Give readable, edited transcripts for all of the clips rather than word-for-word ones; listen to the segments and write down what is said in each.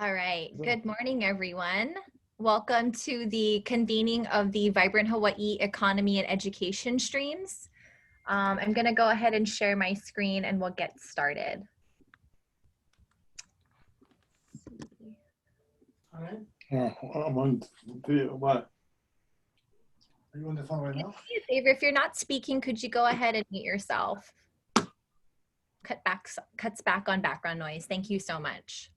All right. Good morning, everyone. Welcome to the convening of the Vibrant Hawaii Economy and Education streams. I'm going to go ahead and share my screen and we'll get started. All right. I'm on what? Are you on the phone right now? Do me a favor, if you're not speaking, could you go ahead and mute yourself? Cuts back on background noise. Thank you so much.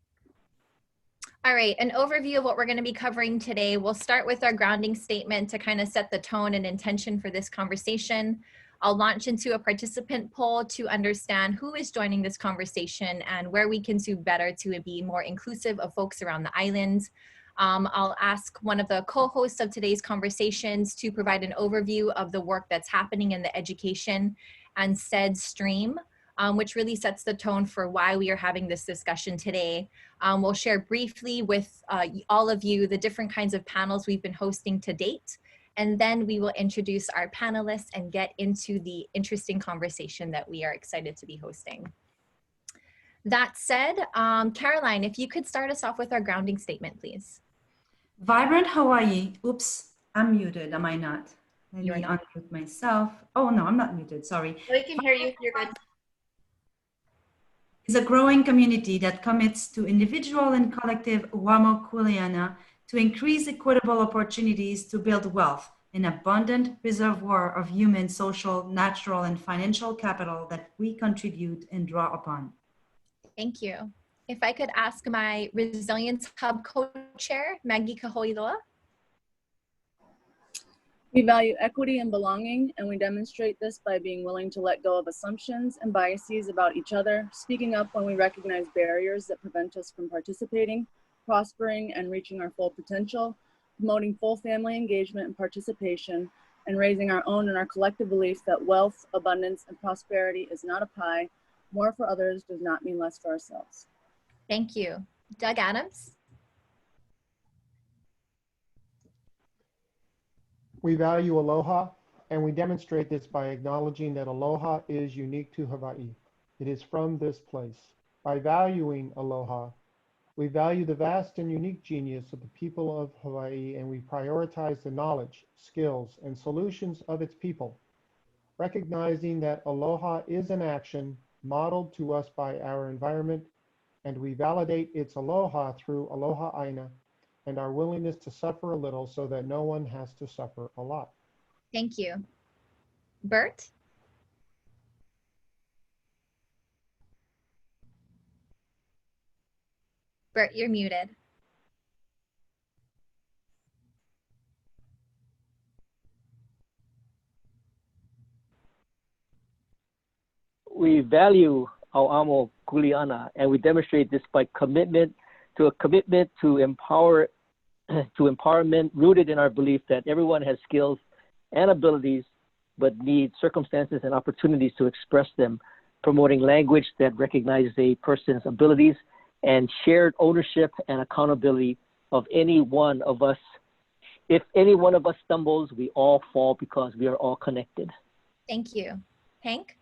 All right, an overview of what we're going to be covering today. We'll start with our grounding statement to kind of set the tone and intention for this conversation. I'll launch into a participant poll to understand who is joining this conversation and where we can do better to be more inclusive of folks around the island. I'll ask one of the co-hosts of today's conversations to provide an overview of the work that's happening in the education and CEDS stream, which really sets the tone for why we are having this discussion today. We'll share briefly with all of you the different kinds of panels we've been hosting to date, and then we will introduce our panelists and get into the interesting conversation that we are excited to be hosting. That said, Caroline, if you could start us off with our grounding statement, please. Vibrant Hawaii, oops, I'm muted, am I not? Let me unmute myself. Oh no, I'm not muted, sorry. We can hear you, you're good. Is a growing community that commits to individual and collective wamo kuleana to increase equitable opportunities to build wealth, an abundant reservoir of human, social, natural, and financial capital that we contribute and draw upon. Thank you. If I could ask my Resilience Hub co-chair, Maggie Kahoiloa. We value equity and belonging, and we demonstrate this by being willing to let go of assumptions and biases about each other, speaking up when we recognize barriers that prevent us from participating, prospering, and reaching our full potential, promoting full family engagement and participation, and raising our own and our collective belief that wealth, abundance, and prosperity is not a pie. More for others does not mean less for ourselves. Thank you. Doug Adams. We value aloha, and we demonstrate this by acknowledging that aloha is unique to Hawaii. It is from this place. By valuing aloha, we value the vast and unique genius of the people of Hawaii, and we prioritize the knowledge, skills, and solutions of its people. Recognizing that aloha is an action modeled to us by our environment, and we validate its aloha through aloha aina and our willingness to suffer a little so that no one has to suffer a lot. Thank you. Bert? Bert, you're muted. We value our amo kuleana, and we demonstrate this by commitment to empowerment rooted in our belief that everyone has skills and abilities, but needs circumstances and opportunities to express them, promoting language that recognizes a person's abilities and shared ownership and accountability of any one of us. If any one of us stumbles, we all fall because we are all connected. Thank you. Hank?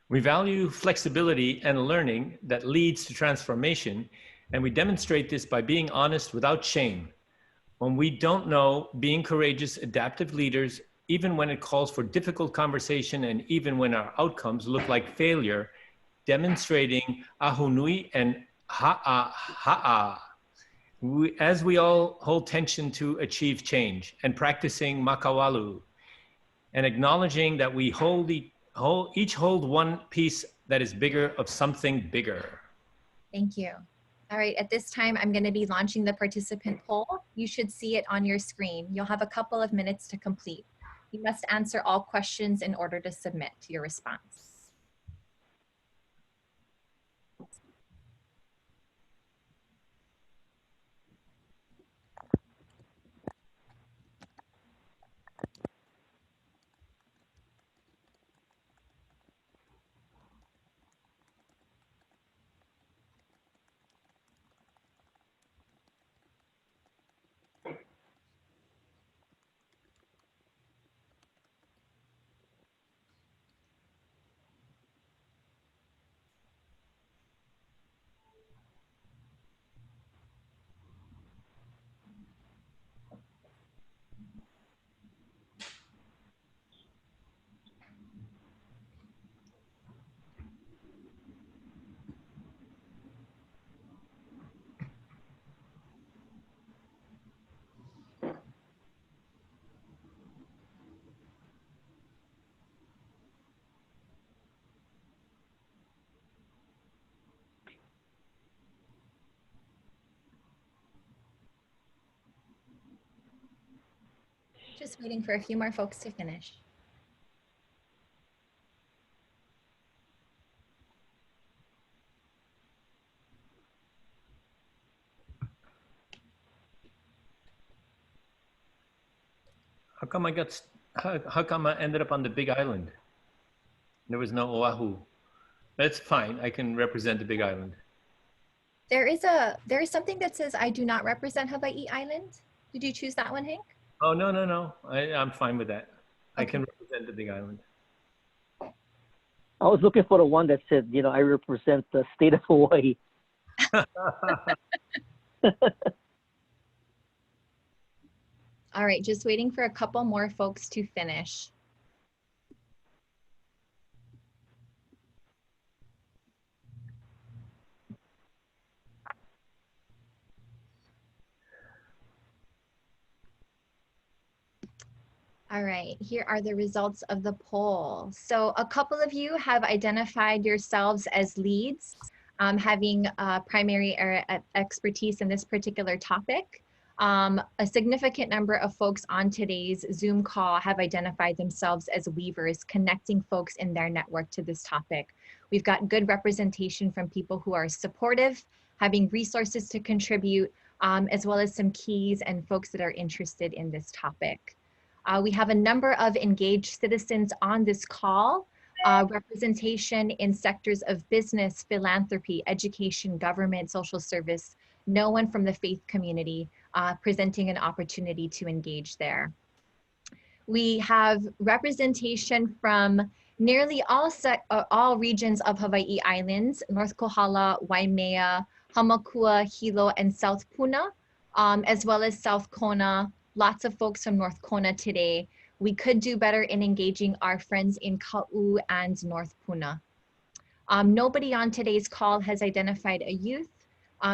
We value flexibility and learning that leads to transformation, and we demonstrate this by being honest without shame. When we don't know, being courageous, adaptive leaders, even when it calls for difficult conversation and even when our outcomes look like failure, demonstrating ahunui and ha'a. As we all hold tension to achieve change and practicing makawalu and acknowledging that we each hold one piece that is bigger of something bigger. Thank you. All right, at this time, I'm going to be launching the participant poll. You should see it on your screen. You'll have a couple of minutes to complete. You must answer all questions in order to submit your response. Just waiting for a few more folks to finish. How come I ended up on the Big Island? There was no Oahu. That's fine. I can represent the Big Island. There is something that says I do not represent Hawaii Island. Did you choose that one, Hank? Oh, no. I'm fine with that. I Okay. can represent the Big Island. I was looking for the one that said, you know, I represent the state of Hawaii. All right, just waiting for a couple more folks to finish. All right, here are the results of the poll. So a couple of you have identified yourselves as leads, having primary expertise in this particular topic. A significant number of folks on today's Zoom call have identified themselves as weavers, connecting folks in their network to this topic. We've got good representation from people who are supportive, having resources to contribute, as well as some keys and folks that are interested in this topic. We have a number of engaged citizens on this call, representation in sectors of business, philanthropy, education, government, social service, no one from the faith community, presenting an opportunity to engage there. We have representation from nearly all regions of Hawaii Islands, North Kohala, Waimea, Hamakua, Hilo, and South Puna, as well as South Kona. Lots of folks from North Kona today. We could do better in engaging our friends in Ka'u and North Puna. Nobody on today's call has identified a youth.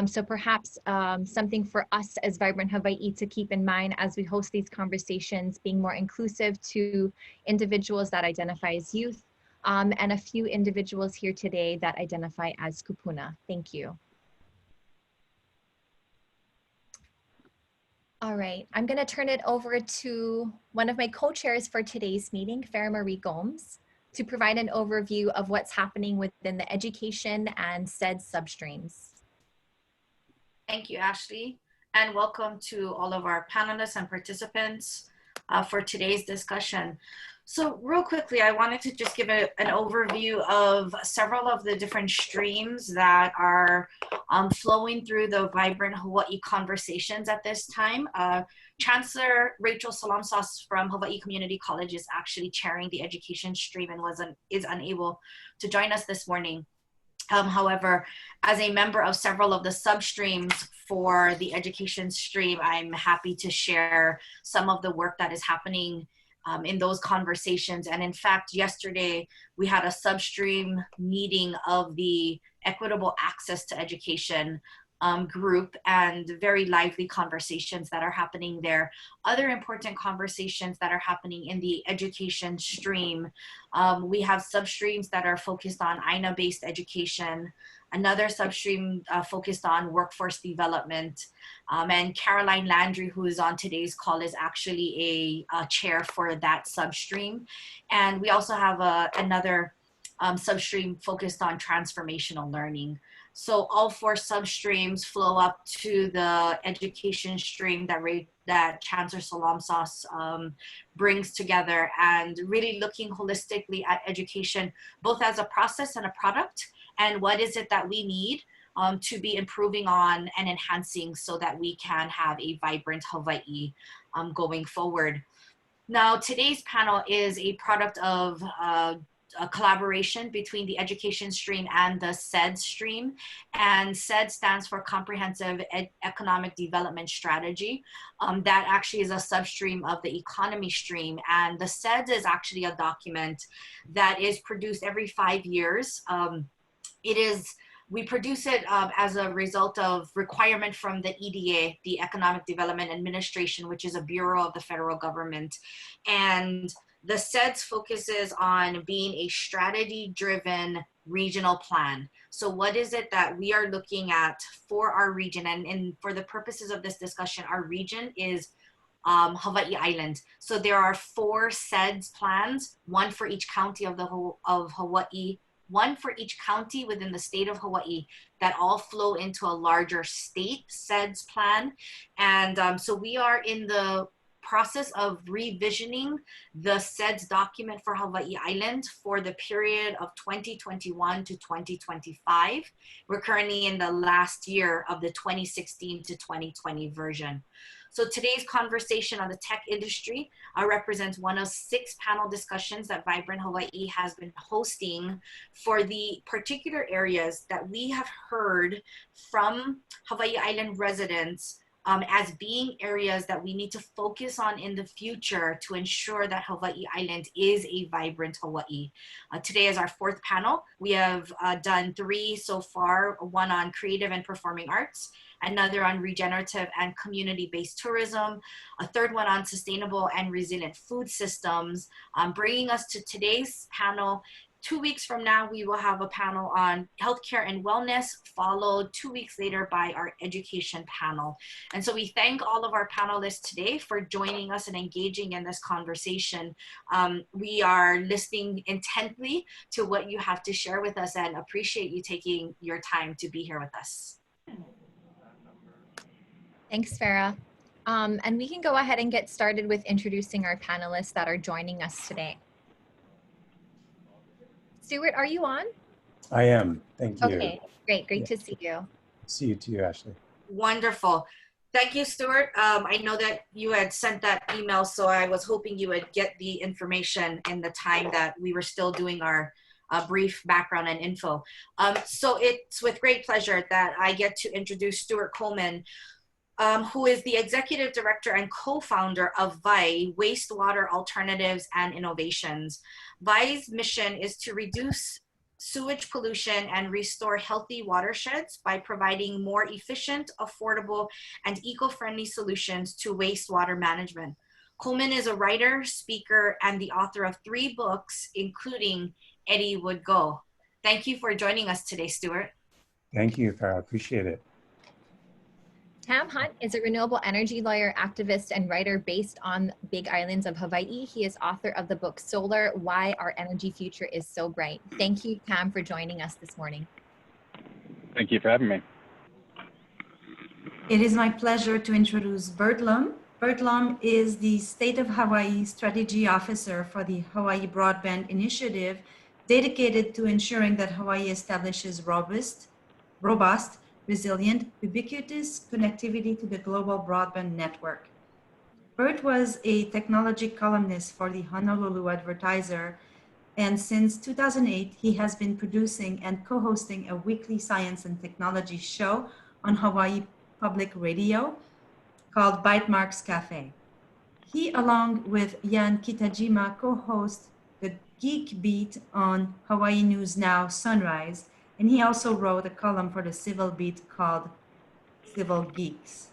So perhaps something for us as Vibrant Hawaii to keep in mind as we host these conversations, being more inclusive to individuals that identify as youth, and a few individuals here today that identify as kupuna. Thank you. All right, I'm going to turn it over to one of my co-chairs for today's meeting, Farah Marie Gomes, to provide an overview of what's happening within the education and CEDS substreams. Thank you, Ashley, and welcome to all of our panelists and participants for today's discussion. So real quickly, I wanted to just give an overview of several of the different streams that are flowing through the Vibrant Hawaii conversations at this time. Chancellor Rachel Salamsas from Hawaii Community College is actually chairing the education stream and is unable to join us this morning. However, as a member of several of the substreams for the education stream, I'm happy to share some of the work that is happening in those conversations. And in fact, yesterday we had a substream meeting of the Equitable Access to Education group, and very lively conversations that are happening there. Other important conversations that are happening in the education stream. We have substreams that are focused on AINA-based education, another substream focused on workforce development, and Caroline Landry, who is on today's call, is actually a chair for that substream. And we also have another substream focused on transformational learning. So all four substreams flow up to the education stream that Chancellor Salamsas brings together, and really looking holistically at education, both as a process and a product, and what is it that we need to be improving on and enhancing so that we can have a vibrant Hawaii going forward. Now, today's panel is a product of a collaboration between the education stream and the CEDS stream. And CEDS stands for Comprehensive Economic Development Strategy. That actually is a substream of the economy stream. And the CEDS is actually a document that is produced every 5 years. We produce it as a result of requirement from the EDA, the Economic Development Administration, which is a bureau of the federal government. And the CEDS focuses on being a strategy-driven regional plan. So what is it that we are looking at for our region? And for the purposes of this discussion, our region is Hawaii Island. So there are 4 CEDS plans, one for each county of Hawaii, one for each county within the state of Hawaii, that all flow into a larger state CEDS plan. And so we are in the process of revisioning the CEDS document for Hawaii Island for the period of 2021 to 2025. We're currently in the last year of the 2016 to 2020 version. So today's conversation on the tech industry represents one of 6 panel discussions that Vibrant Hawaii has been hosting for the particular areas that we have heard from Hawaii Island residents as being areas that we need to focus on in the future to ensure that Hawaii Island is a vibrant Hawaii. Today is our 4th panel. We have done 3 so far, one on creative and performing arts, another on regenerative and community-based tourism, a 3rd one on sustainable and resilient food systems. Bringing us to today's panel, 2 weeks from now, we will have a panel on healthcare and wellness, followed 2 weeks later by our education panel. And so we thank all of our panelists today for joining us and engaging in this conversation. We are listening intently to what you have to share with us and appreciate you taking your time to be here with us. Thanks, Farah. And we can go ahead and get started with introducing our panelists that are joining us today. Stuart, are you on? I am. Thank you. Okay, great. Great to see you. See you too, Ashley. Wonderful. Thank you, Stuart. I know that you had sent that email, so I was hoping you would get the information in the time that we were still doing our brief background and info. So it's with great pleasure that I get to introduce Stuart Coleman, who is the executive director and co-founder of VAI, Wastewater Alternatives and Innovations. VAI's mission is to reduce sewage pollution and restore healthy watersheds by providing more efficient, affordable, and eco-friendly solutions to wastewater management. Coleman is a writer, speaker, and the author of 3 books, including Eddie Would Go. Thank you for joining us today, Stuart. Thank you, Farah. Appreciate it. Tam Hunt is a renewable energy lawyer, activist, and writer based on Big Islands of Hawaii. He is author of the book Solar: Why Our Energy Future is So Bright. Thank you, Tam, for joining us this morning. Thank you for having me. It is my pleasure to introduce Bert Lum. Bert Lum is the State of Hawaii Strategy Officer for the Hawaii Broadband Initiative, dedicated to ensuring that Hawaii establishes robust, resilient, ubiquitous connectivity to the global broadband network. Bert was a technology columnist for the Honolulu Advertiser, and since 2008, he has been producing and co-hosting a weekly science and technology show on Hawaii Public Radio called Bytemarks Cafe. He, along with Jan Kitajima, co-hosts the Geek Beat on Hawaii News Now Sunrise, and he also wrote a column for the Civil Beat called Civil Geeks.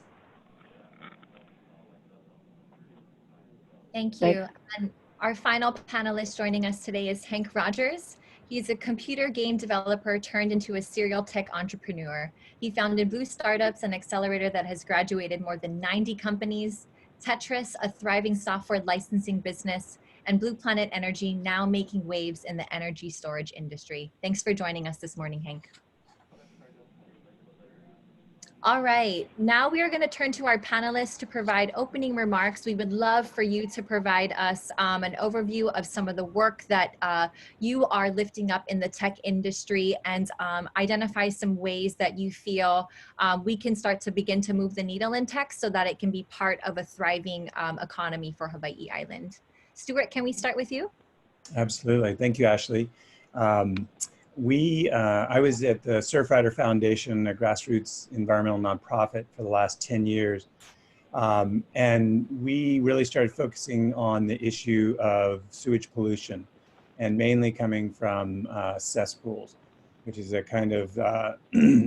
Thank you. And our final panelist joining us today is Hank Rogers. He's a computer game developer turned into a serial tech entrepreneur. He founded Blue Startups, an accelerator that has graduated more than 90 companies, Tetris, a thriving software licensing business, and Blue Planet Energy, now making waves in the energy storage industry. Thanks for joining us this morning, Hank. All right, now we are going to turn to our panelists to provide opening remarks. We would love for you to provide us an overview of some of the work that you are lifting up in the tech industry, and identify some ways that you feel we can start to begin to move the needle in tech so that it can be part of a thriving economy for Hawaii Island. Stuart, can we start with you? Absolutely. Thank you, Ashley. I was at the Surfrider Foundation, a grassroots environmental nonprofit, for the last 10 years. And we really started focusing on the issue of sewage pollution, and mainly coming from cesspools, which is a kind of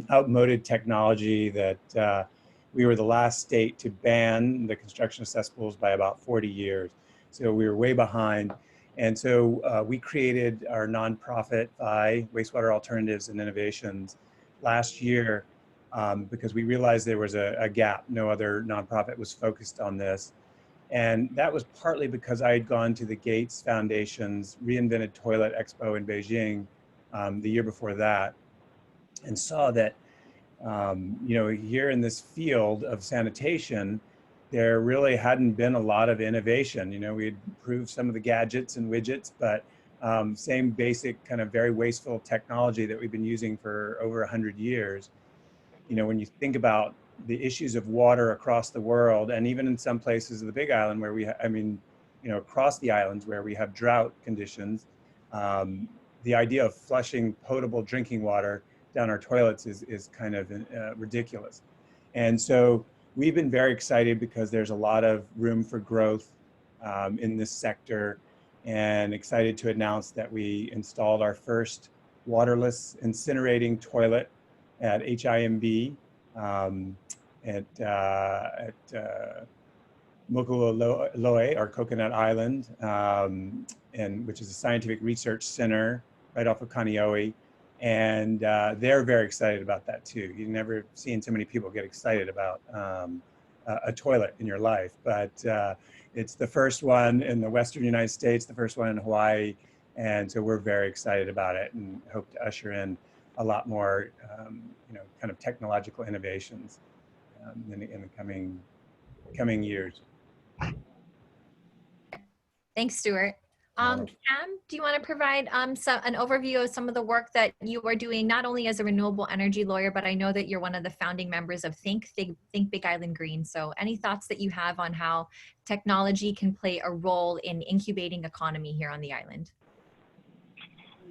outmoded technology that we were the last state to ban the construction of cesspools by about 40 years. So we were way behind. And so we created our nonprofit, VAI, Wastewater Alternatives and Innovations, last year because we realized there was a gap. No other nonprofit was focused on this. And that was partly because I had gone to the Gates Foundation's Reinvented Toilet Expo in Beijing the year before that, and saw that, here in this field of sanitation, there really hadn't been a lot of innovation. We had improved some of the gadgets and widgets, but same basic kind of very wasteful technology that we've been using for over 100 years. When you think about the issues of water across the world, and even in some places of the Big Island where across the islands where we have drought conditions, the idea of flushing potable drinking water down our toilets is kind of ridiculous. And so we've been very excited because there's a lot of room for growth in this sector, and excited to announce that we installed our first waterless incinerating toilet at HIMB at Mokualoe, or Coconut Island, and which is a scientific research center right off of Kaneohe. And they're very excited about that too. You've never seen so many people get excited about a toilet in your life, but it's the first one in the Western United States, the first one in Hawaii. And so we're very excited about it and hope to usher in a lot more, kind of technological innovations in the coming years. Thanks, Stuart. Cam, do you want to provide an overview of some of the work that you are doing, not only as a renewable energy lawyer, but I know that you're one of the founding members of Think Big Island Green. So any thoughts that you have on how technology can play a role in incubating economy here on the island?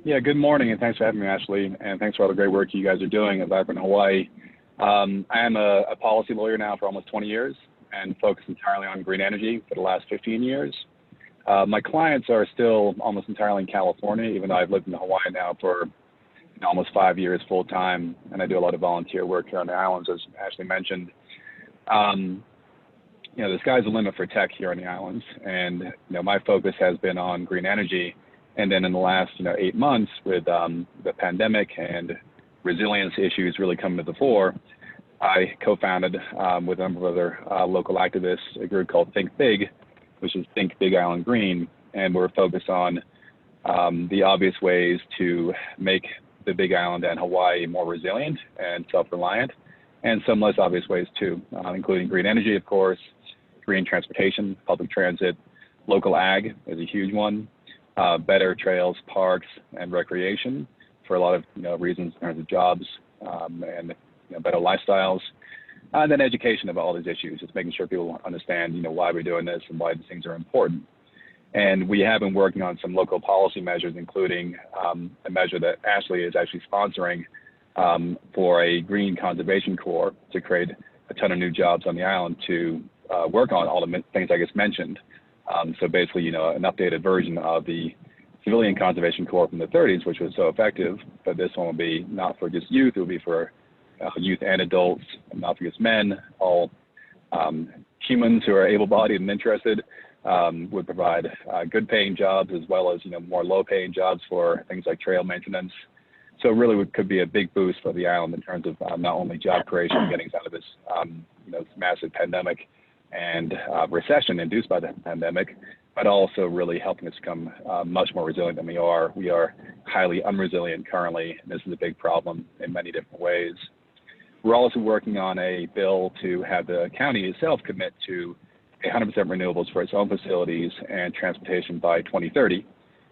Yeah, good morning, and thanks for having me, Ashley, and thanks for all the great work you guys are doing at Vibrant Hawaii. I am a policy lawyer now for almost 20 years and focused entirely on green energy for the last 15 years. My clients are still almost entirely in California, even though I've lived in Hawaii now for almost 5 years full time, and I do a lot of volunteer work here on the islands, as Ashley mentioned. The sky's the limit for tech here on the islands, and my focus has been on green energy. And then in the last 8 months, with the pandemic and resilience issues really coming to the fore, I co-founded with a number of other local activists a group called Think Big, which is Think Big Island Green, and we're focused on the obvious ways to make the Big Island and Hawaii more resilient and self-reliant, and some less obvious ways too, including green energy, of course, green transportation, public transit, local ag is a huge one, better trails, parks, and recreation for a lot of reasons in terms of jobs and better lifestyles. And then education about all these issues, just making sure people understand, why we're doing this and why these things are important. And we have been working on some local policy measures, including a measure that Ashley is actually sponsoring for a green conservation corps to create a ton of new jobs on the island to work on all the things I just mentioned. So basically, an updated version of the civilian conservation corps from the 30s, which was so effective, but this one will be not for just youth, it will be for youth and adults, not for just men, all humans who are able-bodied and interested, would provide good paying jobs as well as more low paying jobs for things like trail maintenance. So it really could be a big boost for the island in terms of not only job creation, getting us out of this this massive pandemic and recession induced by the pandemic, but also really helping us become much more resilient than we are. We are highly unresilient currently, and this is a big problem in many different ways. We're also working on a bill to have the county itself commit to 100% renewables for its own facilities and transportation by 2030.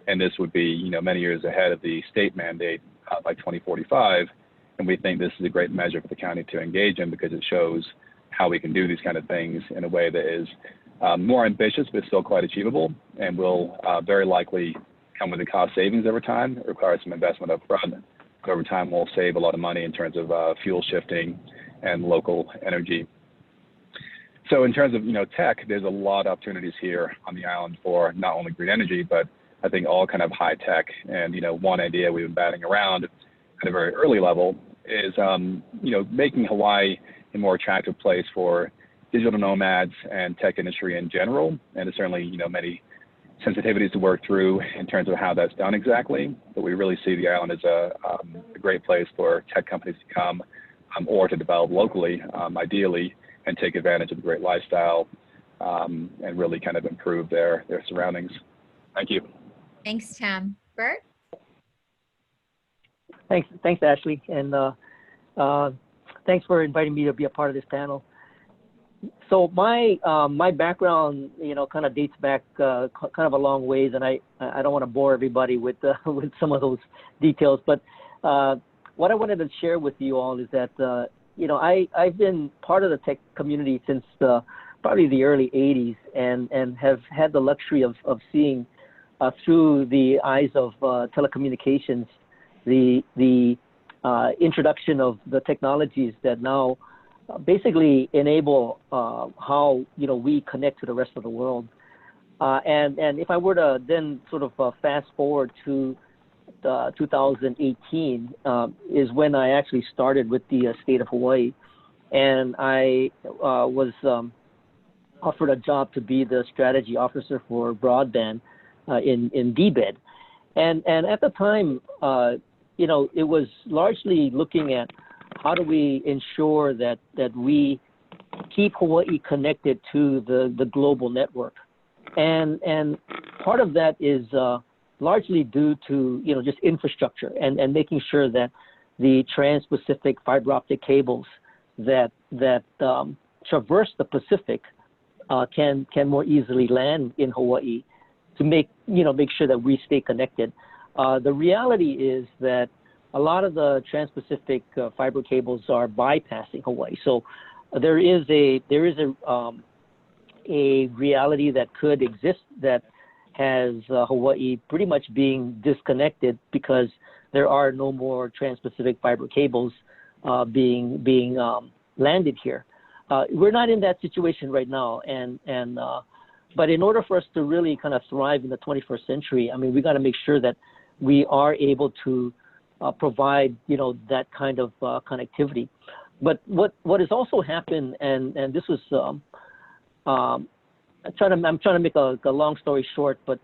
And this would be, many years ahead of the state mandate by 2045. And we think this is a great measure for the county to engage in because it shows how we can do these kind of things in a way that is more ambitious, but still quite achievable, and will very likely come with a cost savings over time. It requires some investment up front. Over time, we'll save a lot of money in terms of fuel shifting and local energy. So in terms of tech, there's a lot of opportunities here on the island for not only green energy, but I think all kind of high tech. And one idea we've been batting around at a very early level is making Hawaii a more attractive place for digital nomads and tech industry in general. And there's certainly many sensitivities to work through in terms of how that's done exactly, but we really see the island as a great place for tech companies to come or to develop locally, ideally, and take advantage of the great lifestyle and really kind of improve their surroundings. Thank you. Thanks, Tam. Bert? Thanks, Ashley, and thanks for inviting me to be a part of this panel. So my background, kind of dates back kind of a long ways, and I don't want to bore everybody with with some of those details. But what I wanted to share with you all is that I've been part of the tech community since probably the early '80s, and have had the luxury of seeing through the eyes of telecommunications the introduction of the technologies that now basically enable how we connect to the rest of the world. And if I were to then sort of fast forward to 2018 is when I actually started with the state of Hawaii, and I was offered a job to be the strategy officer for broadband in DBED, and at the time, it was largely looking at how do we ensure that we keep Hawaii connected to the global network, and part of that is largely due to just infrastructure and making sure that the trans-Pacific fiber optic cables that traverse the Pacific can more easily land in Hawaii to make sure that we stay connected. The reality is that a lot of the trans-Pacific fiber cables are bypassing Hawaii, so there is a reality that could exist that has Hawaii pretty much being disconnected because there are no more trans-Pacific fiber cables being landed here. We're not in that situation right now, but in order for us to really kind of thrive in the 21st century, I mean, we got to make sure that we are able to provide that kind of connectivity. But what has also happened, and this was I'm trying to make a long story short, but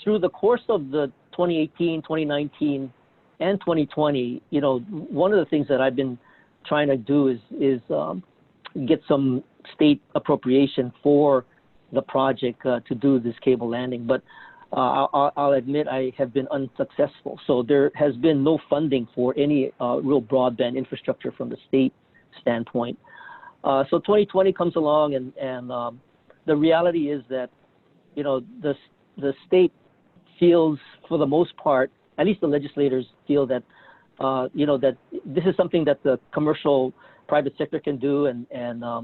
through the course of the 2018, 2019, and 2020, one of the things that I've been trying to do is get some state appropriation for the project to do this cable landing. But I'll admit I have been unsuccessful. So there has been no funding for any real broadband infrastructure from the state standpoint. So 2020 comes along, and the reality is that the state feels, for the most part, at least the legislators feel that that this is something that the commercial private sector can do, and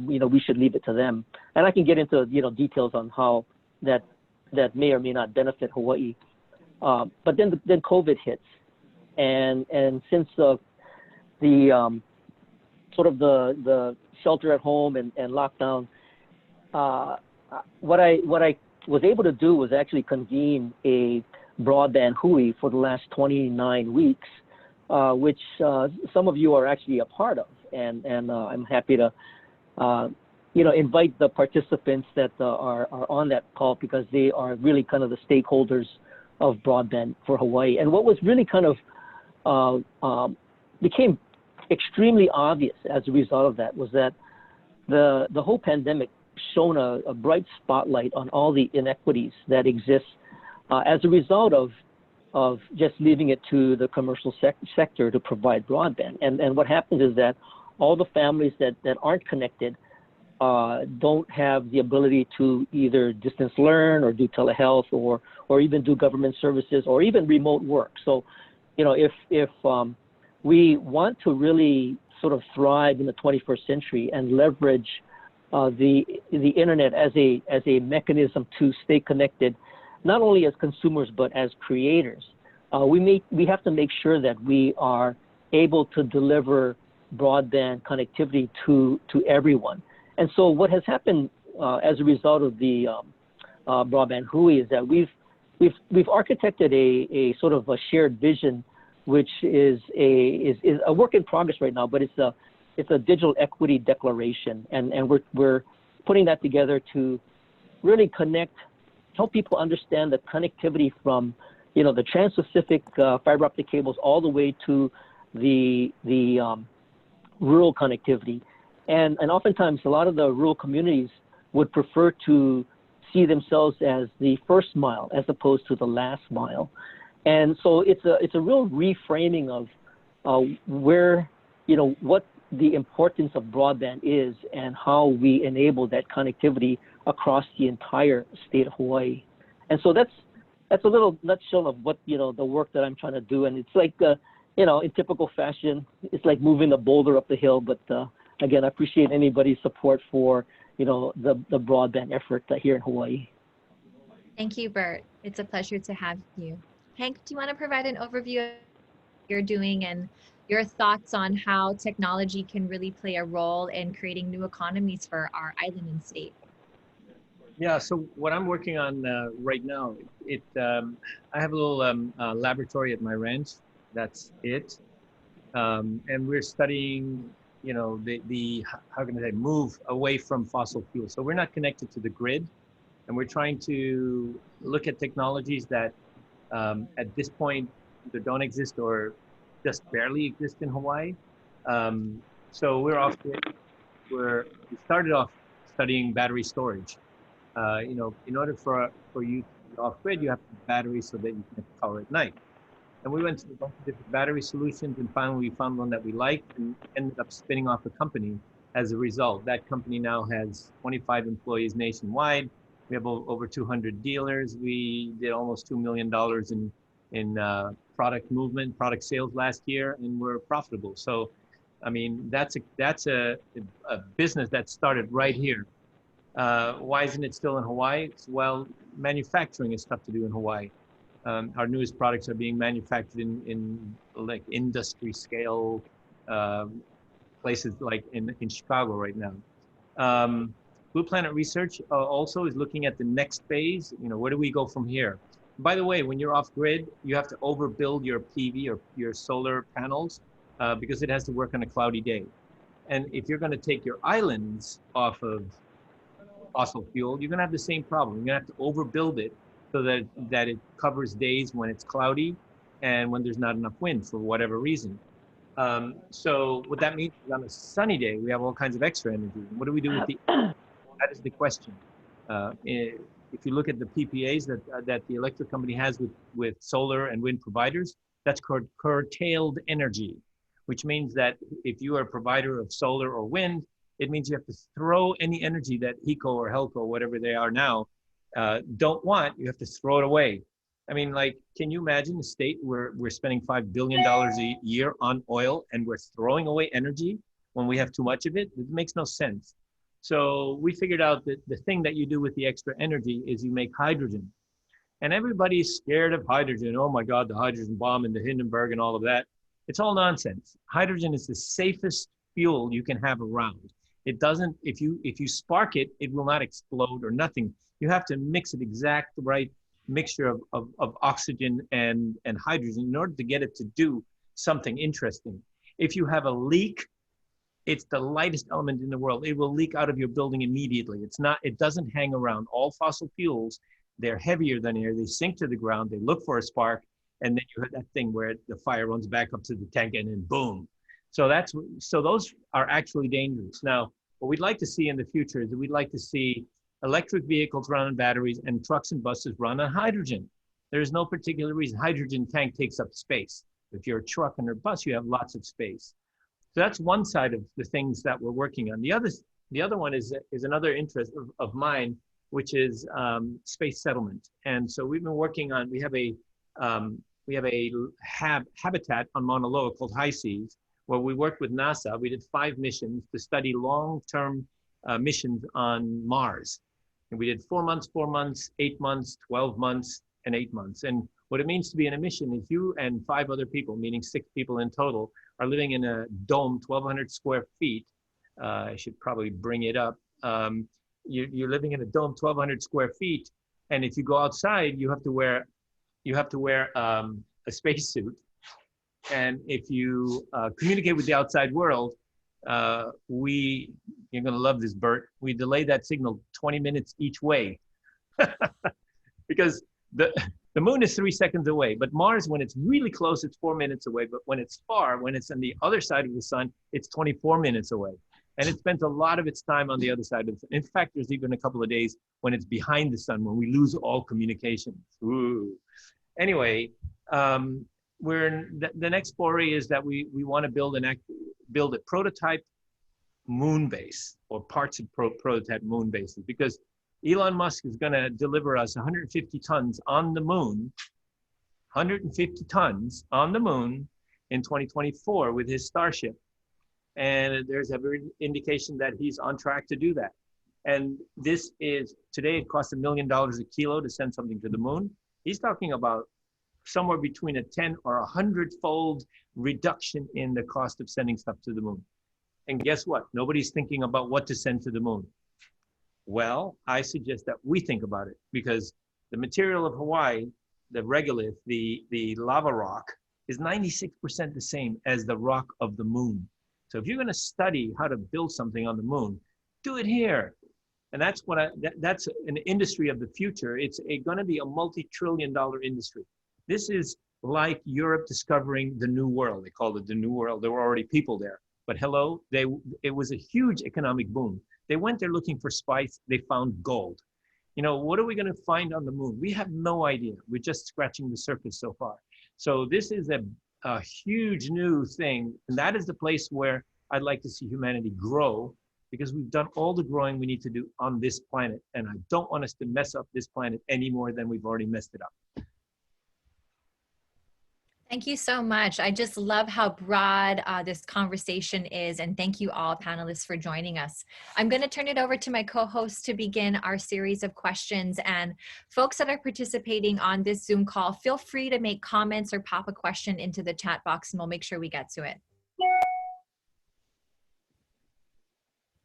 we should leave it to them. And I can get into details on how that may or may not benefit Hawaii. But then COVID hits, and since the sort of the shelter at home and lockdown, what I was able to do was actually convene a broadband hui for the last 29 weeks, which some of you are actually a part of, and I'm happy to invite the participants that are on that call, because they are really kind of the stakeholders of broadband for Hawaii. And what was really kind of became extremely obvious as a result of that was that the whole pandemic shone a bright spotlight on all the inequities that exist as a result of just leaving it to the commercial sector to provide broadband. And what happens is that all the families that aren't connected don't have the ability to either distance learn or do telehealth or even do government services or even remote work. So, if we want to really sort of thrive in the 21st century and leverage the internet as a mechanism to stay connected, not only as consumers but as creators, we have to make sure that we are able to deliver broadband connectivity to everyone. And so what has happened as a result of the broadband hui is that we've architected a sort of a shared vision, which is a work in progress right now, but it's a digital equity declaration, and we're putting that together to really help people understand the connectivity from the trans-Pacific fiber optic cables all the way to the rural connectivity. And oftentimes, a lot of the rural communities would prefer to see themselves as the first mile as opposed to the last mile. And so it's a real reframing of where, what the importance of broadband is and how we enable that connectivity across the entire state of Hawaii. And so that's a little nutshell of what, the work that I'm trying to do. And it's like, in typical fashion, it's like moving a boulder up the hill. But again, I appreciate anybody's support for, the broadband effort here in Hawaii. Thank you, Bert. It's a pleasure to have you. Hank, do you want to provide an overview of what you're doing and your thoughts on how technology can really play a role in creating new economies for our island and state? Yeah, so what I'm working on right now, I have a little laboratory at my ranch. That's it. And we're studying, how can I say, move away from fossil fuels. So we're not connected to the grid, and we're trying to look at technologies that at this point either don't exist or just barely exist in Hawaii. So we're off grid. We started off studying battery storage. In order for you to be off grid, you have to have batteries so that you can power at night. And we went to a bunch of different battery solutions, and finally we found one that we liked and ended up spinning off a company as a result. That company now has 25 employees nationwide. We have over 200 dealers. We did almost $2 million in product sales last year, and we're profitable. So, I mean, that's a business that started right here. Why isn't it still in Hawaii? Well, manufacturing is tough to do in Hawaii. Our newest products are being manufactured in like industry scale places like in Chicago right now. Blue Planet Research also is looking at the next phase. Where do we go from here? By the way, when you're off grid, you have to overbuild your PV or your solar panels because it has to work on a cloudy day. And if you're going to take your islands off of fossil fuel, you're going to have the same problem. You're going to have to overbuild it so that it covers days when it's cloudy and when there's not enough wind for whatever reason. So what that means is on a sunny day, we have all kinds of extra energy. What do we do with that is the question. If you look at the PPAs that the electric company has with solar and wind providers, that's called curtailed energy, which means that if you are a provider of solar or wind, it means you have to throw any energy that HECO or HELCO, whatever they are now, don't want. You have to throw it away. I mean, like, can you imagine a state where we're spending $5 billion a year on oil and we're throwing away energy when we have too much of it? It makes no sense. So we figured out that the thing that you do with the extra energy is you make hydrogen. And everybody's scared of hydrogen. Oh my God, the hydrogen bomb and the Hindenburg and all of that. It's all nonsense. Hydrogen is the safest fuel you can have around. It doesn't, if you spark it, it will not explode or nothing. You have to mix it exact right mixture of oxygen and hydrogen in order to get it to do something interesting. If you have a leak, it's the lightest element in the world. It will leak out of your building immediately. It doesn't hang around. All fossil fuels, they're heavier than air. They sink to the ground. They look for a spark, and then you have that thing where the fire runs back up to the tank and then boom. So those are actually dangerous. Now, what we'd like to see in the future is that we'd like to see electric vehicles run on batteries and trucks and buses run on hydrogen. There's no particular reason. Hydrogen tank takes up space. If you're a truck and a bus, you have lots of space. So that's one side of the things that we're working on. The other one is another interest of mine, which is space settlement. And so we've been working on, we have a habitat on Mauna Loa called High Seas, where we worked with NASA. We did 5 missions to study long-term missions on Mars. And we did 4 months, 4 months, 8 months, 12 months, and 8 months. And what it means to be in a mission is you and 5 other people, meaning 6 people in total, are living in a dome, 1,200 square feet. I should probably bring it up. You're living in a dome, 1,200 square feet. And if you go outside, you have to wear a spacesuit. And if you communicate with the outside world, you're gonna love this, Bert. We delay that signal 20 minutes each way because the moon is 3 seconds away, but Mars, when it's really close, it's 4 minutes away. But when it's far, when it's on the other side of the sun, it's 24 minutes away. And it spends a lot of its time on the other side of the sun. In fact, there's even a couple of days when it's behind the sun, when we lose all communications. Ooh. Anyway, the next foray is that we want to build a prototype moon base, or parts of prototype moon bases, because Elon Musk is going to deliver us 150 tons on the moon, 150 tons on the moon in 2024 with his Starship. And there's every indication that he's on track to do that. And this is, today it costs $1 million a kilo to send something to the moon. He's talking about somewhere between a 10 or 100-fold reduction in the cost of sending stuff to the moon. And guess what? Nobody's thinking about what to send to the moon. Well, I suggest that we think about it, because the material of Hawaii, the regolith, the lava rock, is 96% the same as the rock of the moon. So if you're going to study how to build something on the moon, do it here. And that's that's an industry of the future. It's going to be a multi-trillion-dollar industry. This is like Europe discovering the New World. They called it the New World. There were already people there. But hello, it was a huge economic boom. They went there looking for spice. They found gold. You know, what are we going to find on the moon? We have no idea. We're just scratching the surface so far. So this is a huge new thing. And that is the place where I'd like to see humanity grow, because we've done all the growing we need to do on this planet. And I don't want us to mess up this planet any more than we've already messed it up. Thank you so much. I just love how broad this conversation is, and thank you all panelists for joining us. I'm going to turn it over to my co-host to begin our series of questions, and folks that are participating on this Zoom call, feel free to make comments or pop a question into the chat box, and we'll make sure we get to it.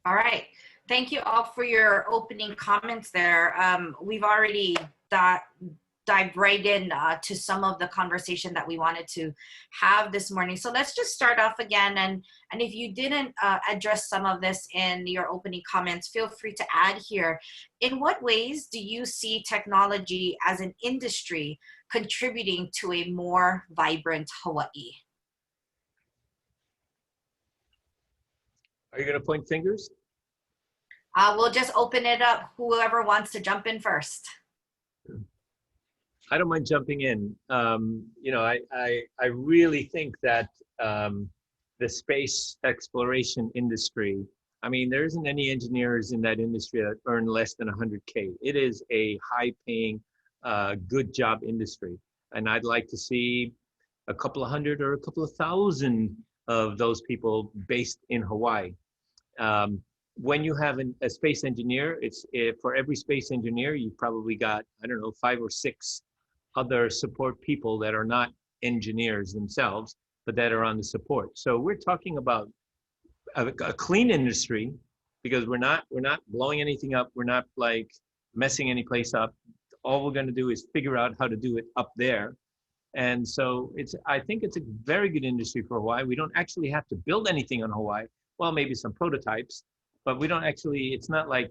All right. Thank you all for your opening comments there. We've already dived right in to some of the conversation that we wanted to have this morning. So let's just start off again. And if you didn't address some of this in your opening comments, feel free to add here. In what ways do you see technology as an industry contributing to a more vibrant Hawaii? Are you going to point fingers? We'll just open it up. Whoever wants to jump in first. I don't mind jumping in. You know, I really think that the space exploration industry, I mean, there isn't any engineers in that industry that earn less than 100K. It is a high-paying, good job industry. And I'd like to see a couple of hundred or a couple of thousand of those people based in Hawaii. When you have a space engineer, for every space engineer, you've probably got, I don't know, 5 or 6 other support people that are not engineers themselves, but that are on the support. So we're talking about a clean industry, because we're not blowing anything up. We're not like messing any place up. All we're going to do is figure out how to do it up there. And so I think it's a very good industry for Hawaii. We don't actually have to build anything on Hawaii. Well, maybe some prototypes, but we don't actually, it's not like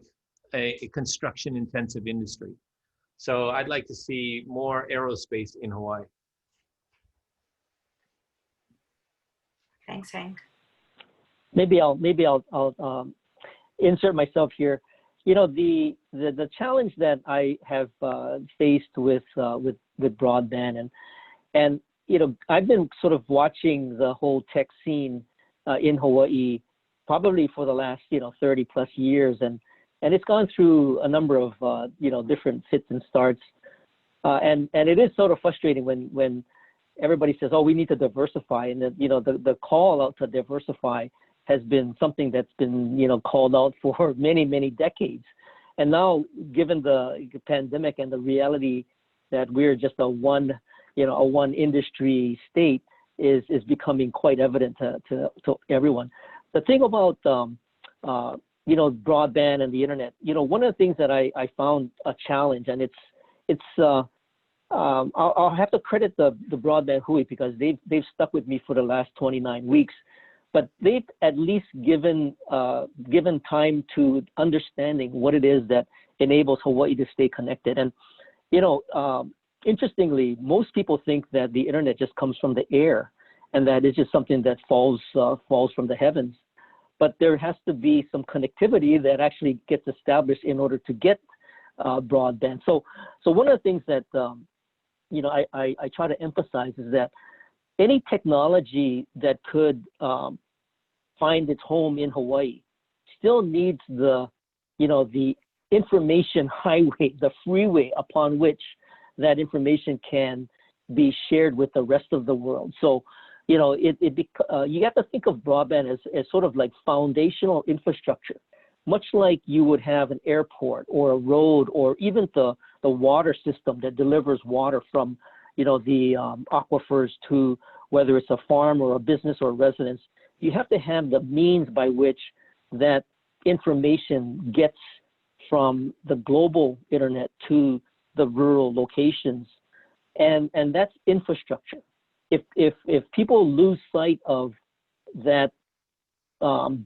a construction intensive industry. So I'd like to see more aerospace in Hawaii. Thanks, Hank. Maybe I'll insert myself here. You know, the challenge that I have faced with broadband, and you know, I've been sort of watching the whole tech scene in Hawaii probably for the last 30 plus years, and it's gone through a number of different fits and starts, and it is sort of frustrating when everybody says, oh, we need to diversify, and the call out to diversify has been something that's been called out for many decades. And now, given the pandemic and the reality that we're just a one industry state is becoming quite evident to everyone. The thing about broadband and the internet, one of the things that I found a challenge, and I'll have to credit the broadband Hui, because they've stuck with me for the last 29 weeks, but they've at least given time to understanding what it is that enables Hawaii to stay connected. And interestingly, most people think that the internet just comes from the air, and that it's just something that falls from the heavens. but there has to be some connectivity that actually gets established in order to get broadband. So one of the things that you know, I try to emphasize is that any technology that could find its home in Hawaii still needs the, you know, the information highway, the freeway upon which that information can be shared with the rest of the world. So, you know, you have to think of broadband as sort of like foundational infrastructure, much like you would have an airport or a road or even the water system that delivers water from, you know, the aquifers to whether it's a farm or a business or a residence. You have to have the means by which that information gets from the global internet to the rural locations, and that's infrastructure. If people lose sight of that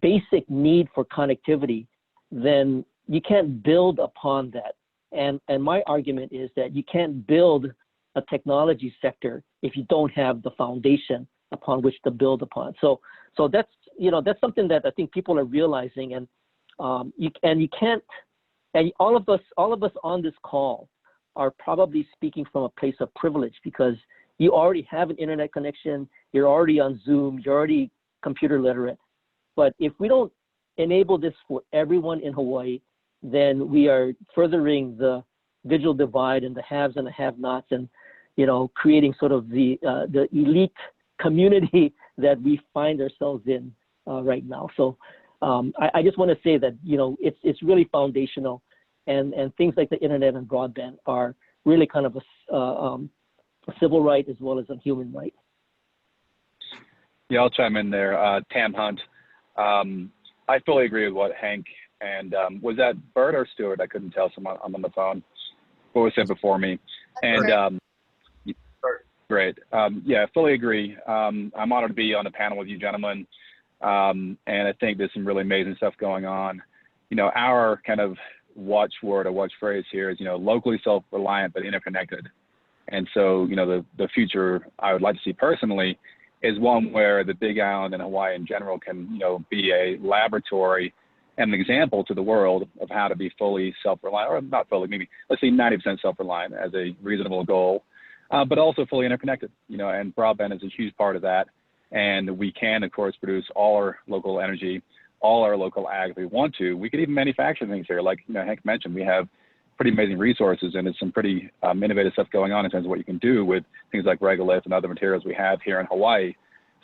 basic need for connectivity, then you can't build upon that. And my argument is that you can't build a technology sector if you don't have the foundation upon which to build upon. So that's, you know, that's something that I think people are realizing, and you can't. And all of us on this call are probably speaking from a place of privilege because you already have an internet connection, you're already on Zoom, you're already computer literate. But if we don't enable this for everyone in Hawaii, then we are furthering the digital divide and the haves and the have-nots, and, you know, creating sort of the elite community that we find ourselves in right now. So I just want to say that, you know, it's really foundational, and things like the internet and broadband are really kind of a civil right as well as a human right. Yeah, I'll chime in there. Tam Hunt. I fully agree with what Hank and was that Bert or Stuart? I couldn't tell. Someone, I'm on the phone. What was said before me? And great. Yeah, fully agree. I'm honored to be on the panel with you gentlemen. And I think there's some really amazing stuff going on. You know, our kind of watchword or watchphrase here is, you know, locally self-reliant but interconnected. And so, you know, the future I would like to see personally is one where the Big Island and Hawaii in general can, you know, be a laboratory and an example to the world of how to be fully self-reliant, or not fully, maybe let's say 90% self-reliant as a reasonable goal, but also fully interconnected, you know, and broadband is a huge part of that. And we can, of course, produce all our local energy, all our local ag if we want to. We could even manufacture things here. Like, you know, Hank mentioned, we have pretty amazing resources, and there's some pretty innovative stuff going on in terms of what you can do with things like regolith and other materials we have here in Hawaii.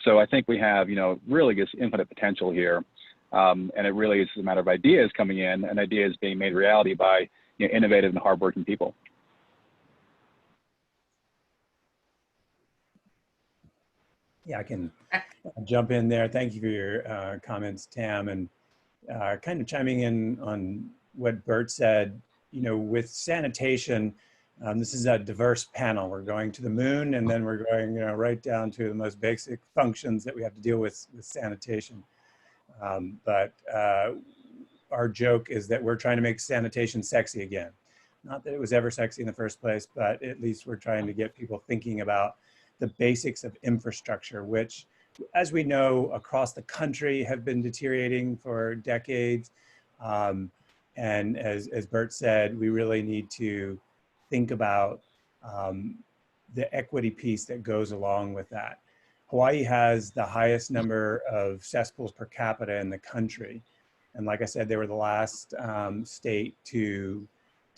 So I think we have, you know, really just infinite potential here. And it really is a matter of ideas coming in and ideas being made reality by, you know, innovative and hardworking people. Yeah, I can jump in there. Thank you for your comments, Tam, and kind of chiming in on what Bert said. You know, with sanitation, this is a diverse panel. We're going to the moon, and then we're going, you know, right down to the most basic functions that we have to deal with sanitation. But our joke is that we're trying to make sanitation sexy again. Not that it was ever sexy in the first place, but at least we're trying to get people thinking about the basics of infrastructure, which, as we know, across the country have been deteriorating for decades. And as Bert said, we really need to think about the equity piece that goes along with that. Hawaii has the highest number of cesspools per capita in the country. And like I said, they were the last state to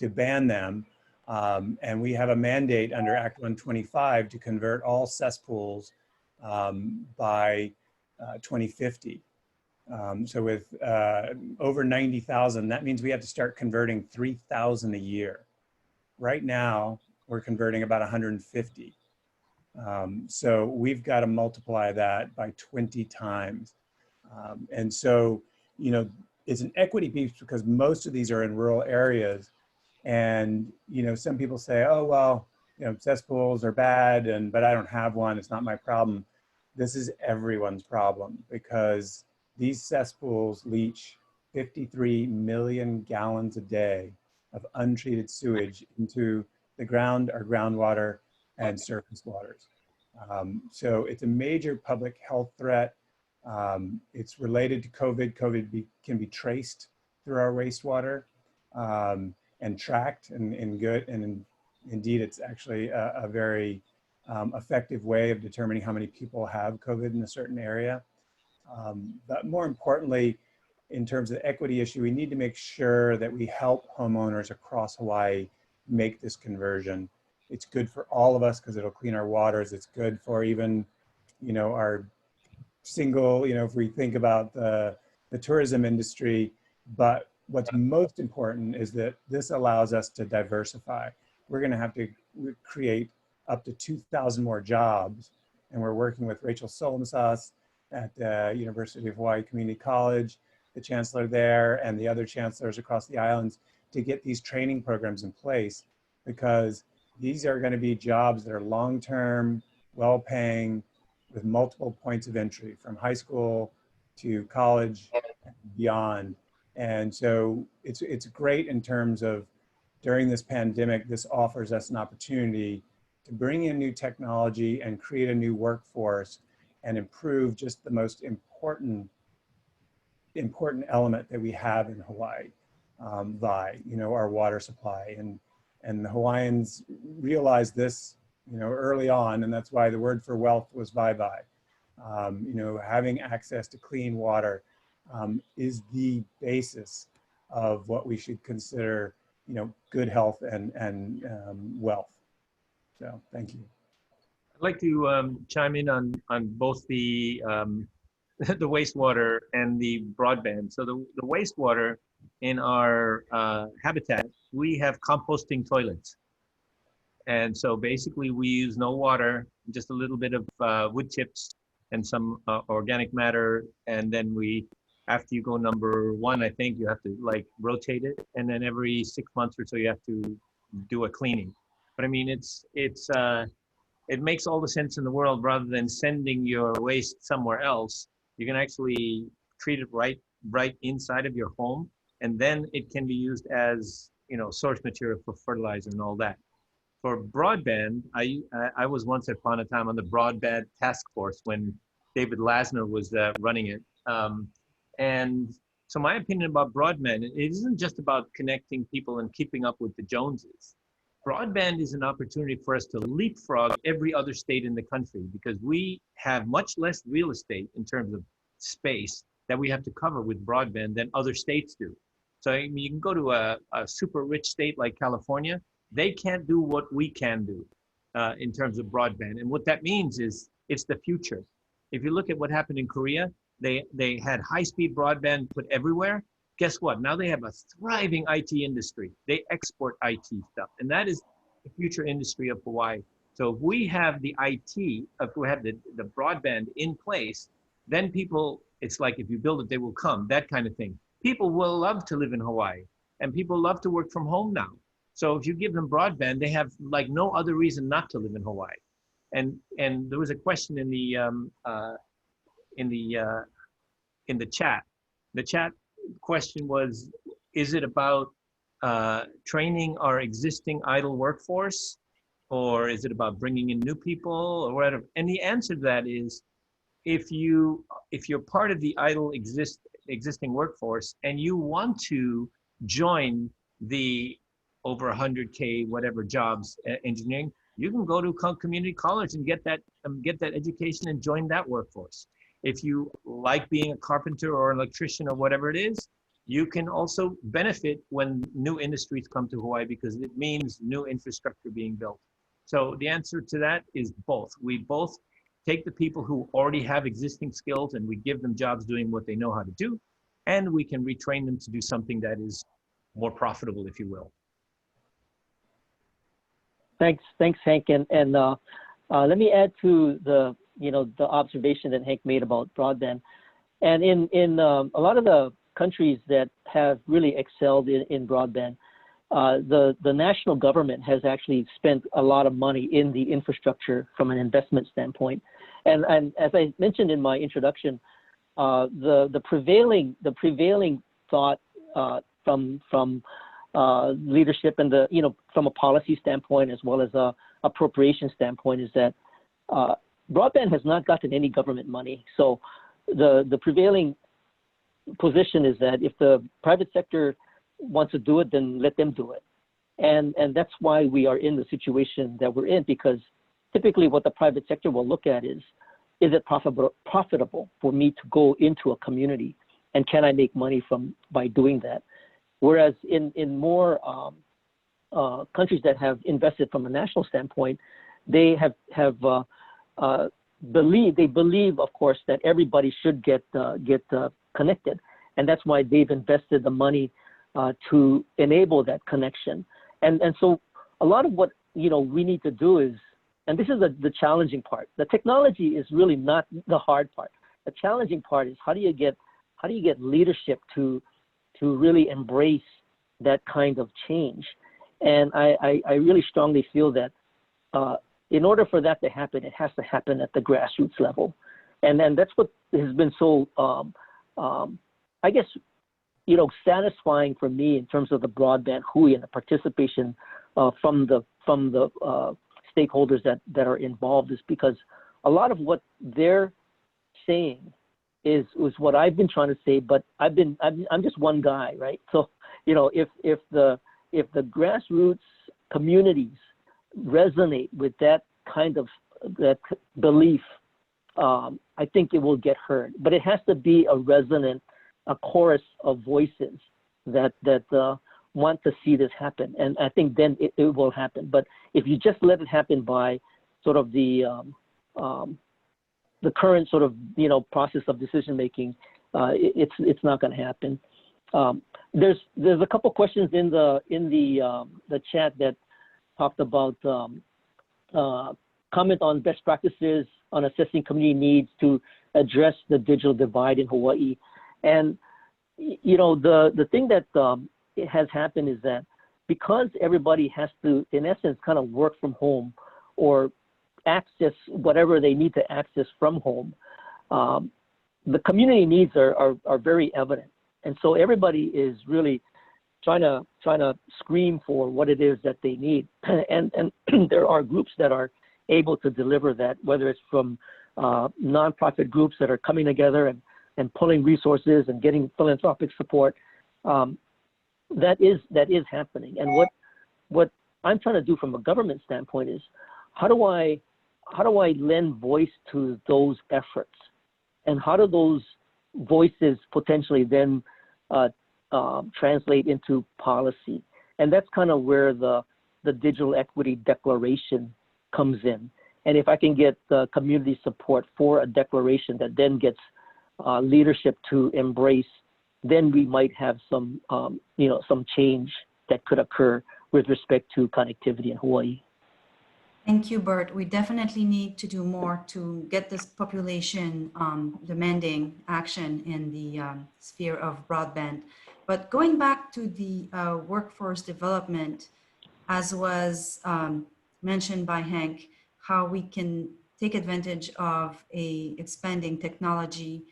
ban them. And we have a mandate under Act 125 to convert all cesspools by 2050. So with over 90,000, that means we have to start converting 3,000 a year. Right now, we're converting about 150. So we've got to multiply that by 20 times. And so, you know, it's an equity piece because most of these are in rural areas. And, you know, some people say, oh, well, you know, cesspools are bad, but I don't have one. It's not my problem. This is everyone's problem because these cesspools leach 53 million gallons a day of untreated sewage into the ground, our groundwater, and surface waters. So it's a major public health threat. It's related to COVID. Can be traced through our wastewater and tracked and good. And indeed, it's actually a very effective way of determining how many people have COVID in a certain area. But more importantly, in terms of the equity issue, we need to make sure that we help homeowners across Hawaii make this conversion. It's good for all of us because it'll clean our waters. It's good for even, our single, if we think about the tourism industry. But what's most important is that this allows us to diversify. We're going to have to create up to 2,000 more jobs. And we're working with Rachel Solomsas at the University of Hawaii Community College, the chancellor there, and the other chancellors across the islands to get these training programs in place, because these are going to be jobs that are long-term, well-paying, with multiple points of entry from high school to college and beyond. And so it's great in terms of during this pandemic, this offers us an opportunity to bring in new technology and create a new workforce and improve just the most important element that we have in Hawaii, our water supply. And the Hawaiians realized this, early on, and that's why the word for wealth was vai-vai. Having access to clean water is the basis of what we should consider, good health and wealth. So, thank you. I'd like to chime in on both the the wastewater and the broadband. So the wastewater in our habitat, we have composting toilets. And so basically we use no water, just a little bit of wood chips and some organic matter. And then after you go number 1, I think you have to rotate it. And then every 6 months or so, you have to do a cleaning. But I mean, it makes all the sense in the world. Rather than sending your waste somewhere else, you can actually treat it right inside of your home. And then it can be used as, source material for fertilizer and all that. For broadband, I was once upon a time on the broadband task force when David Lasner was running it. And so my opinion about broadband, it isn't just about connecting people and keeping up with the Joneses. Broadband is an opportunity for us to leapfrog every other state in the country, because we have much less real estate in terms of space that we have to cover with broadband than other states do. So you can go to a super rich state like California, they can't do what we can do in terms of broadband. And what that means is it's the future. If you look at what happened in Korea, they had high-speed broadband put everywhere. Guess what? Now they have a thriving IT industry. They export IT stuff, and that is the future industry of Hawaii. So if we have the IT, if we have the broadband in place, then people, it's like if you build it, they will come, that kind of thing. People will love to live in Hawaii, and people love to work from home now. So if you give them broadband, they have no other reason not to live in Hawaii. And there was a question in the chat. The chat question was, is it about training our existing idle workforce, or is it about bringing in new people, or whatever? And the answer to that is, if you're part of the idle existing workforce and you want to join the over 100K whatever jobs engineering, you can go to community college and get that education and join that workforce. If you like being a carpenter or an electrician or whatever it is, you can also benefit when new industries come to Hawaii, because it means new infrastructure being built. So the answer to that is both. We both take the people who already have existing skills and we give them jobs doing what they know how to do, and we can retrain them to do something that is more profitable, if you will. Thanks, Hank. And let me add to the observation that Hank made about broadband. And in a lot of the countries that have really excelled in broadband, the national government has actually spent a lot of money in the infrastructure from an investment standpoint. And as I mentioned in my introduction, the prevailing thought from leadership and from a policy standpoint as well as a appropriation standpoint is that broadband has not gotten any government money. So the prevailing position is that if the private sector wants to do it, then let them do it. And that's why we are in the situation that we're in, because typically what the private sector will look at is it profitable for me to go into a community, and can I make money by doing that? Whereas in more countries that have invested from a national standpoint, they believe, of course, that everybody should get connected, and that's why they've invested the money to enable that connection. And so a lot of what we need to do is, and this is the challenging part. The technology is really not the hard part. The challenging part is how do you get leadership to really embrace that kind of change? And I really strongly feel that in order for that to happen, it has to happen at the grassroots level. And that's what has been so, I guess, satisfying for me in terms of the broadband Hui and the participation from the stakeholders that are involved, is because a lot of what they're saying is what I've been trying to say, but I'm just one guy, right? So, if the grassroots communities resonate with that kind of that belief, I think it will get heard. But it has to be a chorus of voices that want to see this happen. And I think then it will happen. But if you just let it happen by sort of the current sort of process of decision making, it's not going to happen. There's a couple questions in the chat that talked about comment on best practices on assessing community needs to address the digital divide in Hawaii. And the thing that has happened is that because everybody has to, in essence, kind of work from home or access whatever they need to access from home, the community needs are very evident. And so everybody is really trying to scream for what it is that they need. And there are groups that are able to deliver that, whether it's from nonprofit groups that are coming together and pulling resources and getting philanthropic support. That is happening. And what I'm trying to do from a government standpoint is how do I lend voice to those efforts, and how do those voices potentially then translate into policy? And that's kind of where the digital equity declaration comes in. And if I can get the community support for a declaration that then gets leadership to embrace, then we might have some change that could occur with respect to connectivity in Hawaii. Thank you, Bert. We definitely need to do more to get this population demanding action in the sphere of broadband. But going back to the workforce development, as was mentioned by Hank, how we can take advantage of a expanding technology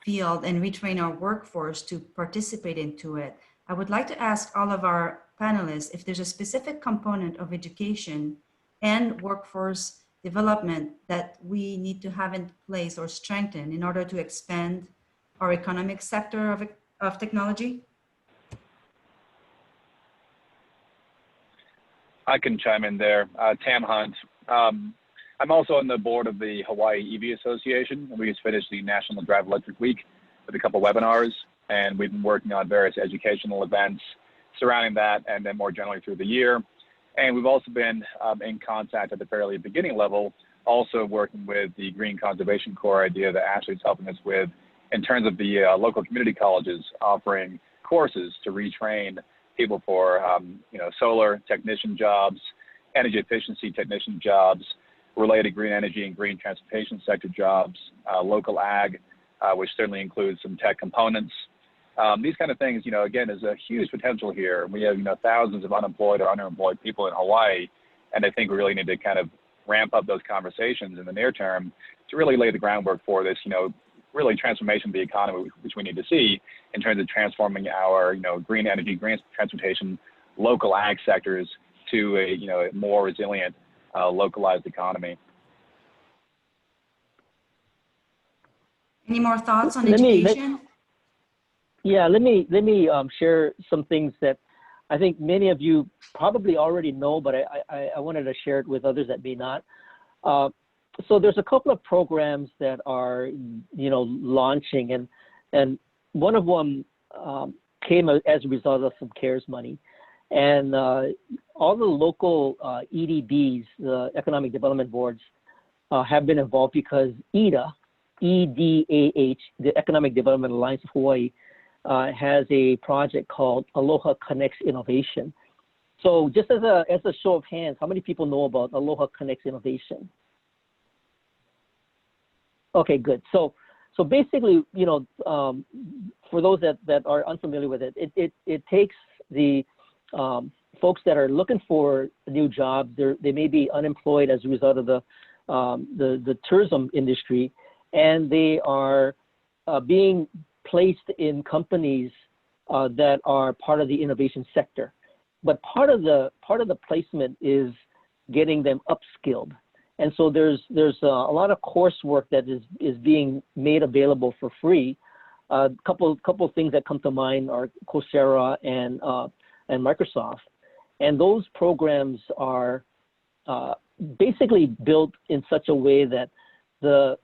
field and retrain our workforce to participate into it. I would like to ask all of our panelists if there's a specific component of education and workforce development that we need to have in place or strengthen in order to expand our economic sector of technology. I can chime in there. Tam Hunt. I'm also on the board of the Hawaii EV Association, and we just finished the National Drive Electric Week with a couple webinars, and we've been working on various educational events surrounding that, and then more generally through the year. And we've also been in contact at the fairly beginning level, also working with the Green Conservation Corps idea that Ashley's helping us with in terms of the local community colleges offering courses to retrain people for solar technician jobs, energy efficiency technician jobs, related green energy and green transportation sector jobs, local ag, which certainly includes some tech components. These kind of things, again, is a huge potential here. We have, thousands of unemployed or underemployed people in Hawaii, and I think we really need to kind of ramp up those conversations in the near term to really lay the groundwork for this, really transformation of the economy, which we need to see in terms of transforming our, green energy, green transportation, local ag sectors to a more resilient, localized economy. Any more thoughts on Let me- education? Yeah, let me share some things that I think many of you probably already know, but I wanted to share it with others that may not. So there's a couple of programs that are, launching, and one of them came as a result of some CARES money. And all the local EDBs, the Economic Development Boards, have been involved because EDAH, EDAH, the Economic Development Alliance of Hawaii, has a project called Aloha Connects Innovation. So just as a show of hands, how many people know about Aloha Connects Innovation? Okay, good. So basically, for those that are unfamiliar with it, it takes the folks that are looking for a new job. They may be unemployed as a result of the tourism industry, and they are being placed in companies that are part of the innovation sector. But part of the placement is getting them upskilled. And so there's a lot of coursework that is being made available for free. Couple of things that come to mind are Coursera and Microsoft. And those programs are basically built in such a way that the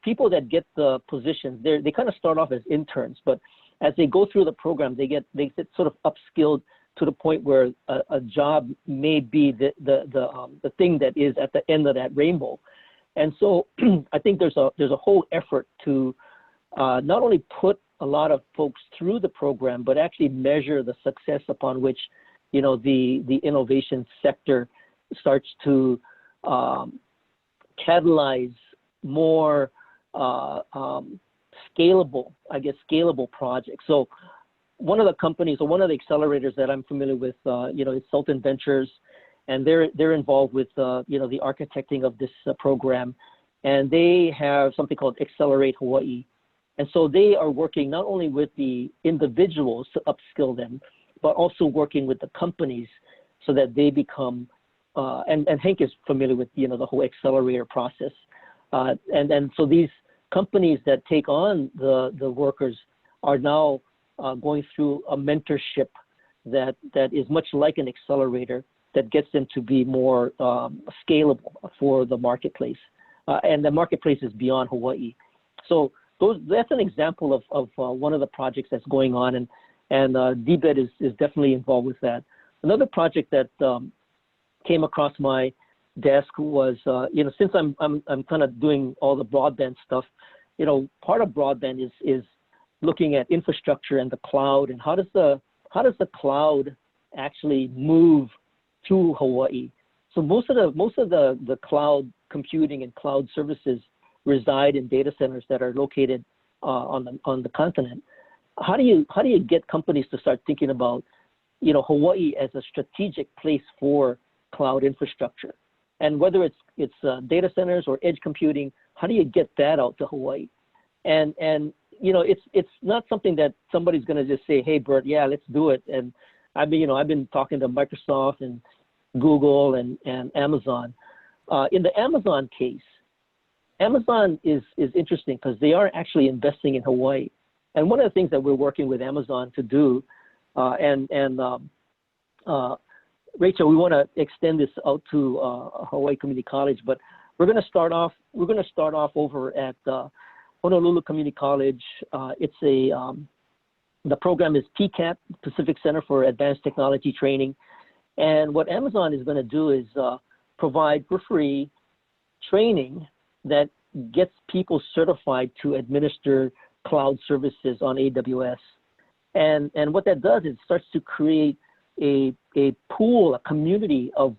people that get the positions, they kind of start off as interns, but as they go through the program, they get sort of upskilled to the point where a job may be the thing that is at the end of that rainbow. And so I think there's a whole effort to not only put a lot of folks through the program, but actually measure the success upon which, the innovation sector starts to catalyze more scalable projects. So one of the companies or one of the accelerators that I'm familiar with, is Sultan Ventures, and they're involved with, the architecting of this program, and they have something called Accelerate Hawaii. And so they are working not only with the individuals to upskill them, but also working with the companies so that they become, and Hank is familiar with, the whole accelerator process. And so these companies that take on the workers are now going through a mentorship that is much like an accelerator that gets them to be more scalable for the marketplace. And the marketplace is beyond Hawaii. So that's an example of one of the projects that's going on, and DBED is definitely involved with that. Another project that came across my desk was, since I'm kind of doing all the broadband stuff, part of broadband is looking at infrastructure and the cloud, and how does the cloud actually move to Hawaii? So most of the cloud computing and cloud services reside in data centers that are located on the continent. How do you get companies to start thinking about, Hawaii as a strategic place for cloud infrastructure? And whether it's data centers or edge computing, how do you get that out to Hawaii? And it's not something that somebody's going to just say, hey, Bert, yeah, let's do it. And I've been talking to Microsoft and Google and Amazon. In the Amazon case, Amazon is interesting because they are actually investing in Hawaii. And one of the things that we're working with Amazon to do, Rachel, we want to extend this out to Hawaii Community College, but we're going to start off over at Honolulu Community College. The program is PCAT, Pacific Center for Advanced Technology Training. And what Amazon is going to do is provide for free training that gets people certified to administer cloud services on AWS. And what that does is it starts to create a pool, a community of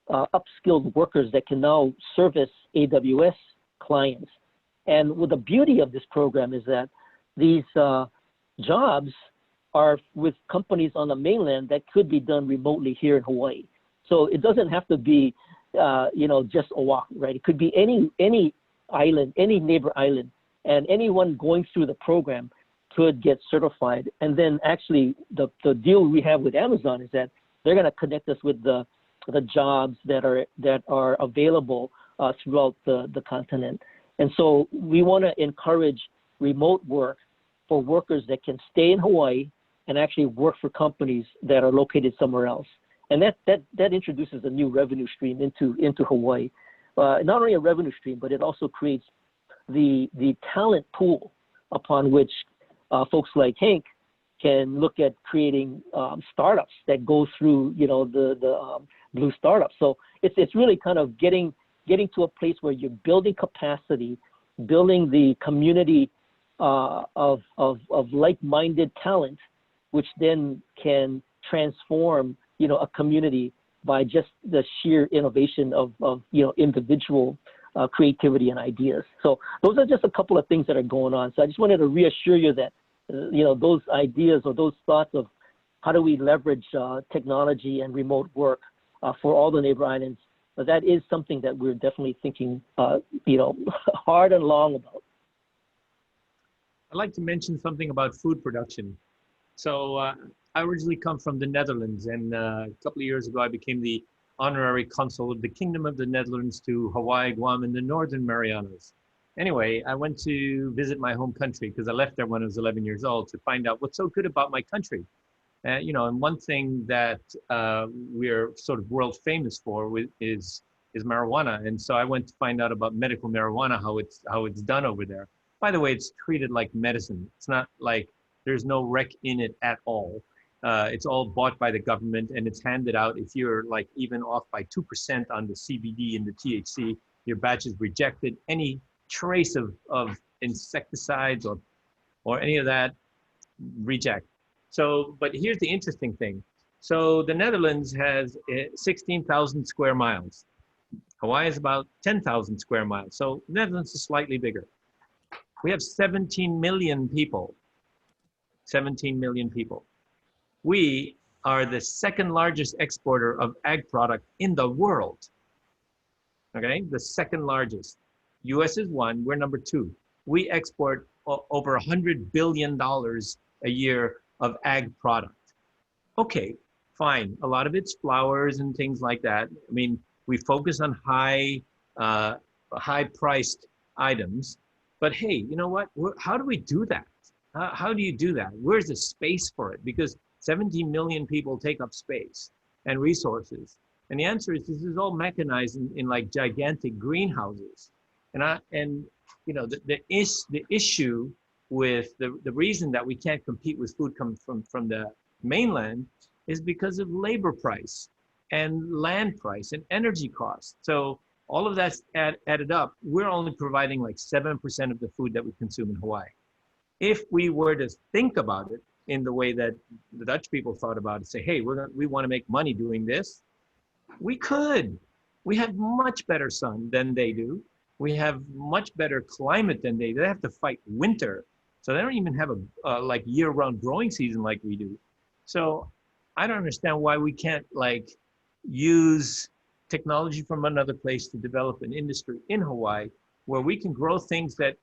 upskilled workers that can now service AWS clients. And the beauty of this program is that these jobs are with companies on the mainland that could be done remotely here in Hawaii. So it doesn't have to be, just Oahu, right? It could be any island, any neighbor island, and anyone going through the program could get certified. And then actually the deal we have with Amazon is that they're going to connect us with the jobs that are available throughout the continent. And so we want to encourage remote work for workers that can stay in Hawaii and actually work for companies that are located somewhere else. And that introduces a new revenue stream into Hawaii. Not only a revenue stream, but it also creates the talent pool upon which folks like Hank can look at creating startups that go through, you know, the Blue Startups. So it's really kind of getting to a place where you're building capacity, building the community of like-minded talent, which then can transform, you know, a community by just the sheer innovation of you know, individual creativity and ideas. So those are just a couple of things that are going on. So I just wanted to reassure you that, you know, those ideas or those thoughts of how do we leverage technology and remote work for all the neighbor islands, that is something that we're definitely thinking, you know, hard and long about. I'd like to mention something about food production. So I originally come from the Netherlands, and a couple of years ago, I became the honorary consul of the Kingdom of the Netherlands to Hawaii, Guam, and the Northern Marianas. Anyway, I went to visit my home country because I left there when I was 11 years old to find out what's so good about my country. You know, and one thing that we're sort of world famous for is marijuana. And so I went to find out about medical marijuana, how it's done over there. By the way, it's treated like medicine. It's not like there's no rec in it at all. It's all bought by the government, and it's handed out. If you're like even off by 2% on the CBD and the THC, your batch is rejected. Any trace of insecticides or any of that, reject. So, but here's the interesting thing. So the Netherlands has 16,000 square miles. Hawaii is about 10,000 square miles. So the Netherlands is slightly bigger. We have 17 million people. 17 million people. We are the second largest exporter of ag product in the world. Okay, the second largest. US is one, we're number two. We export over $100 billion a year of ag product. Okay, fine. A lot of it's flowers and things like that. I mean, we focus on high-priced items, but hey, you know what? How do we do that? How do you do that? Where's the space for it? Because 17 million people take up space and resources. And the answer is this is all mechanized in like gigantic greenhouses. And you know, the issue with the reason that we can't compete with food coming from the mainland is because of labor price and land price and energy costs. So all of that's added up, we're only providing like 7% of the food that we consume in Hawaii. If we were to think about it in the way that the Dutch people thought about it, say, hey, we want to make money doing this, we could. We have much better sun than they do. We have much better climate than they do. They have to fight winter. So they don't even have a like year-round growing season like we do. So I don't understand why we can't like use technology from another place to develop an industry in Hawaii where we can grow things that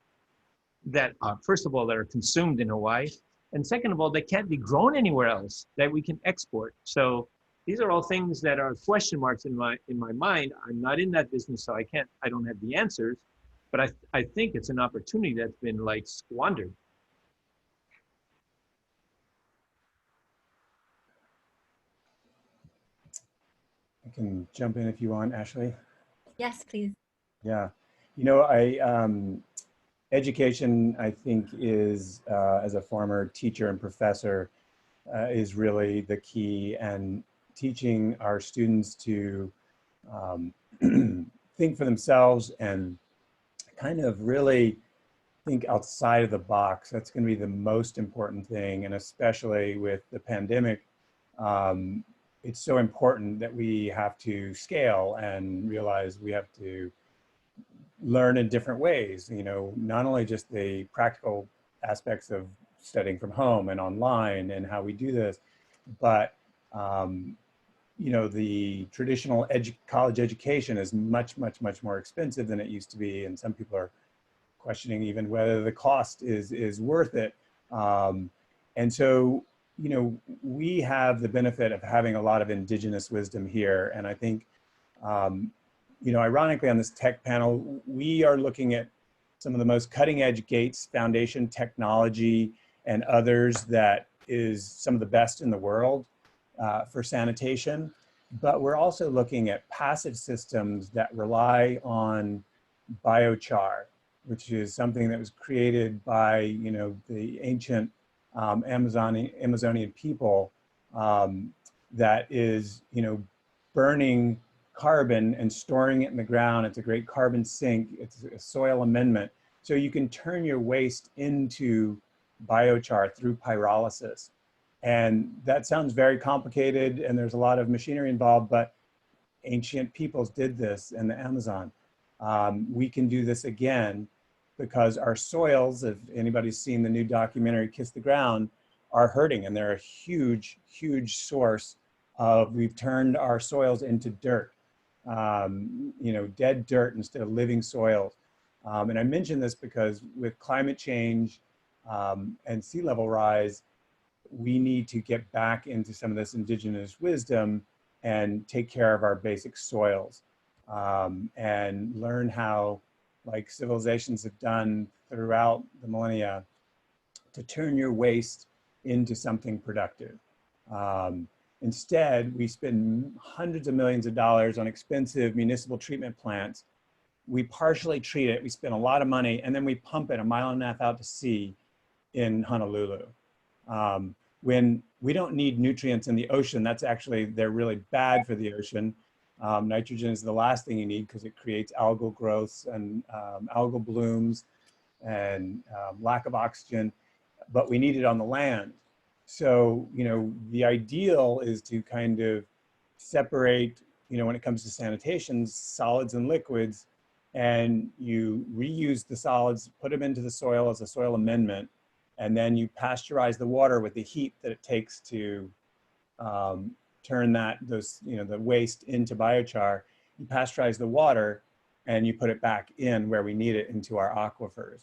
first of all, that are consumed in Hawaii, and second of all, they can't be grown anywhere else that we can export. So these are all things that are question marks in my mind. I'm not in that business, so I don't have the answers, but I think it's an opportunity that's been like squandered. I can jump in if you want, Ashley. Yes, please. Yeah, you know, education, I think, is, as a former teacher and professor, is really the key, and teaching our students to think for themselves and kind of really think outside of the box. That's going to be the most important thing, and especially with the pandemic, it's so important that we have to scale and realize we have to learn in different ways, you know, not only just the practical aspects of studying from home and online and how we do this, but, you know, the traditional college education is much, much, much more expensive than it used to be. And some people are questioning even whether the cost is worth it. And so, you know, we have the benefit of having a lot of indigenous wisdom here. And I think, you know, ironically on this tech panel, we are looking at some of the most cutting edge Gates Foundation technology and others that is some of the best in the world for sanitation. But we're also looking at passive systems that rely on biochar, which is something that was created by, you know, the ancient Amazonian people that is, you know, burning carbon and storing it in the ground. It's a great carbon sink. It's a soil amendment. So you can turn your waste into biochar through pyrolysis. And that sounds very complicated and there's a lot of machinery involved, but ancient peoples did this in the Amazon. We can do this again because our soils, if anybody's seen the new documentary, Kiss the Ground, are hurting, and they're a huge, huge source of, we've turned our soils into dirt, you know, dead dirt instead of living soils. And I mention this because with climate change and sea level rise, we need to get back into some of this indigenous wisdom and take care of our basic soils and learn how, like civilizations have done throughout the millennia, to turn your waste into something productive. Instead, we spend hundreds of millions of dollars on expensive municipal treatment plants. We partially treat it, we spend a lot of money, and then we pump it 1.5 miles out to sea in Honolulu. When we don't need nutrients in the ocean, that's actually, they're really bad for the ocean. Nitrogen is the last thing you need because it creates algal growths and algal blooms and lack of oxygen, but we need it on the land. So, you know, the ideal is to kind of separate, you know, when it comes to sanitation, solids and liquids, and you reuse the solids, put them into the soil as a soil amendment, and then you pasteurize the water with the heat that it takes to turn those, you know, the waste into biochar. You pasteurize the water and you put it back in where we need it into our aquifers.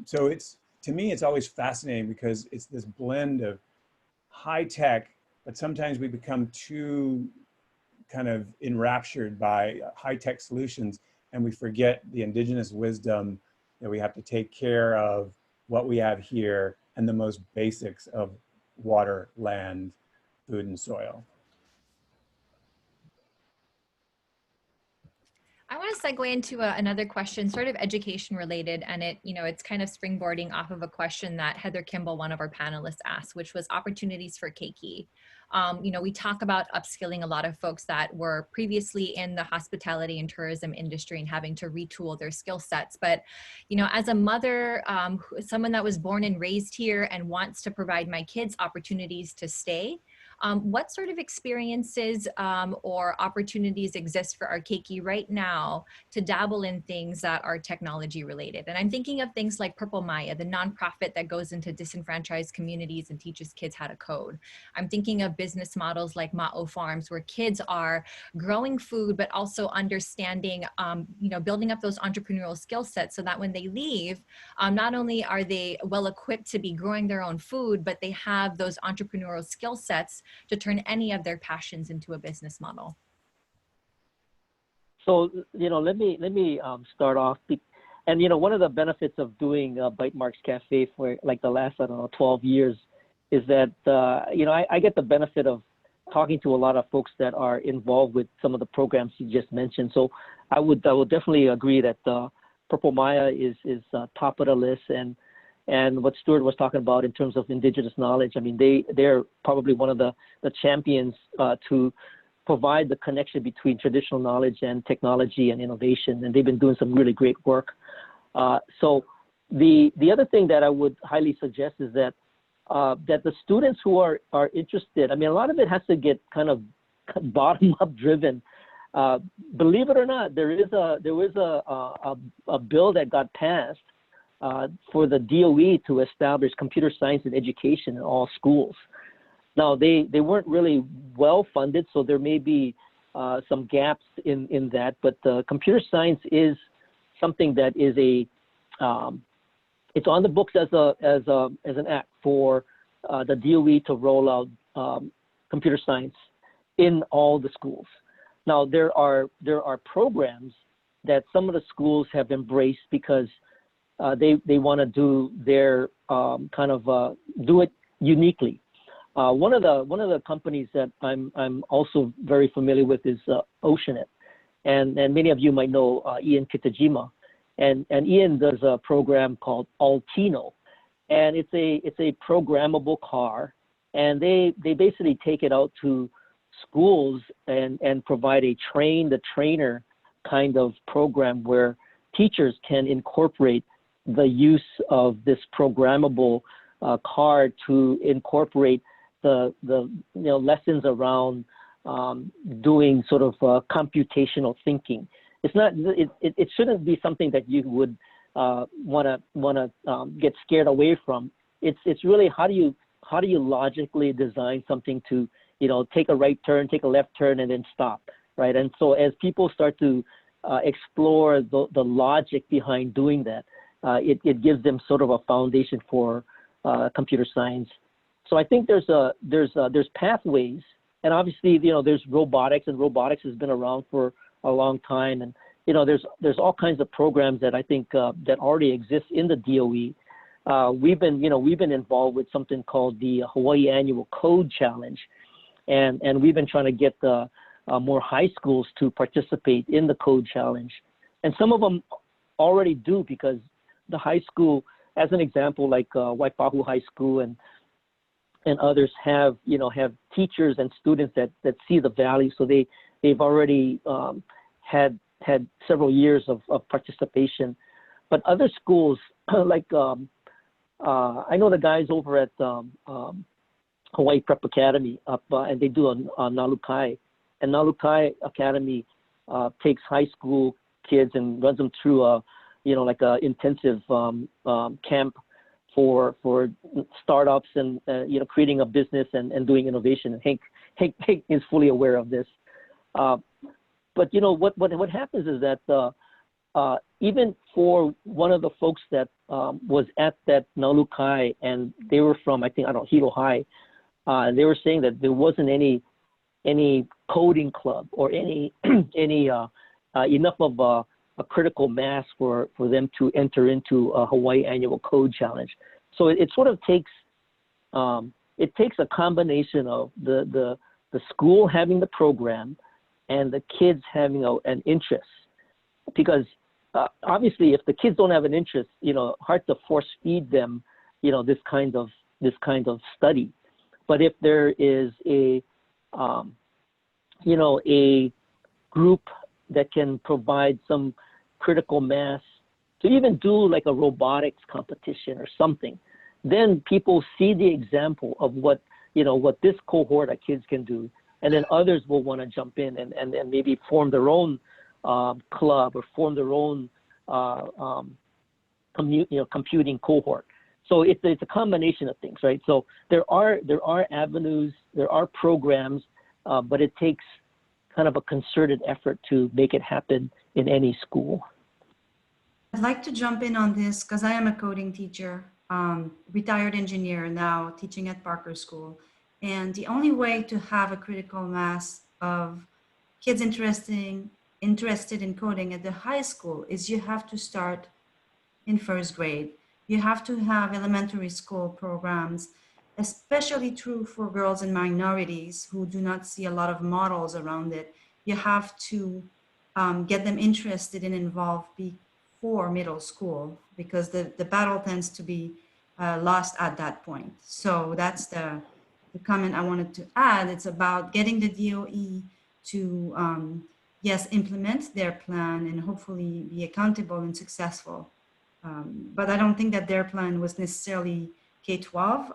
So it's, to me, it's always fascinating because it's this blend of high tech, but sometimes we become too kind of enraptured by high tech solutions and we forget the indigenous wisdom that we have to take care of what we have here and the most basics of water, land, food, and soil. I want to segue into another question, sort of education related, and it, you know, it's kind of springboarding off of a question that Heather Kimball, one of our panelists, asked, which was opportunities for Keiki. You know, we talk about upskilling a lot of folks that were previously in the hospitality and tourism industry and having to retool their skill sets. But, you know, as a mother, someone that was born and raised here and wants to provide my kids opportunities to stay, what sort of experiences or opportunities exist for our Keiki right now to dabble in things that are technology related? And I'm thinking of things like Purple Maya, the nonprofit that goes into disenfranchised communities and teaches kids how to code. I'm thinking of business models like Ma'o Farms, where kids are growing food, but also understanding, you know, building up those entrepreneurial skill sets so that when they leave, not only are they well equipped to be growing their own food, but they have those entrepreneurial skill sets to turn any of their passions into a business model. So, you know, let me start off. And, you know, one of the benefits of doing Bite Marks Cafe for like the last, I don't know, 12 years is that, you know, I get the benefit of talking to a lot of folks that are involved with some of the programs you just mentioned. So I would definitely agree that Purple Maya is top of the list. And what Stuart was talking about in terms of indigenous knowledge, I mean, they're probably one of the champions to provide the connection between traditional knowledge and technology and innovation. And they've been doing some really great work. So the other thing that I would highly suggest is that that the students who are interested, I mean, a lot of it has to get kind of bottom up driven. Believe it or not, there was a bill that got passed for the DOE to establish computer science and education in all schools. Now, they weren't really well funded, so there may be some gaps in that, but computer science is something that is it's on the books as an act for the DOE to roll out computer science in all the schools. Now, there are programs that some of the schools have embraced because they want to do their do it uniquely. One of the companies that I'm also very familiar with is Oceanit, and many of you might know Ian Kitajima, and Ian does a program called Altino, and it's a programmable car, and they basically take it out to schools and provide a train the trainer kind of program where teachers can incorporate the use of this programmable car to incorporate the lessons around doing sort of computational thinking. It's not it shouldn't be something that you would want to get scared away from. It's really how do you logically design something to take a right turn, take a left turn, and then stop, right? And so as people start to explore the logic behind doing that, it gives them sort of a foundation for computer science. So I think there's pathways, and obviously there's robotics, and robotics has been around for a long time, and there's all kinds of programs that I think that already exist in the DOE. We've been involved with something called the Hawaiʻi Annual Code Challenge, and we've been trying to get the more high schools to participate in the code challenge, and some of them already do, because the high school, as an example, like Waipahu High School and others have teachers and students that see the value, so they've already had several years of participation. But other schools like I know the guys over at Hawaii Prep Academy up, and they do on Nalukai, and Nalukai Academy takes high school kids and runs them through a like a intensive camp for startups and creating a business and doing innovation. And Hank is fully aware of this. But what happens is that even for one of the folks that was at that Nalukai, and they were from Hilo High, they were saying that there wasn't any coding club or any enough of a critical mass for them to enter into a Hawaii Annual Code Challenge. So it sort of takes a combination of the school having the program and the kids having an interest, because obviously if the kids don't have an interest, hard to force feed them this kind of study. But if there is a group that can provide some critical mass to even do like a robotics competition or something, then people see the example of what this cohort of kids can do, and then others will want to jump in and maybe form their own club or form their own computing cohort. So it's a combination of things, right? So there are avenues, there are programs, but it takes kind of a concerted effort to make it happen in any school. I'd like to jump in on this because I am a coding teacher, retired engineer now teaching at Parker School. And the only way to have a critical mass of kids interested in coding at the high school is you have to start in first grade. You have to have elementary school programs, especially true for girls and minorities who do not see a lot of models around it. You have to get them interested and involved before middle school, because the battle tends to be lost at that point. So that's the comment I wanted to add. It's about getting the DOE to, yes, implement their plan and hopefully be accountable and successful. But I don't think that their plan was necessarily K-12,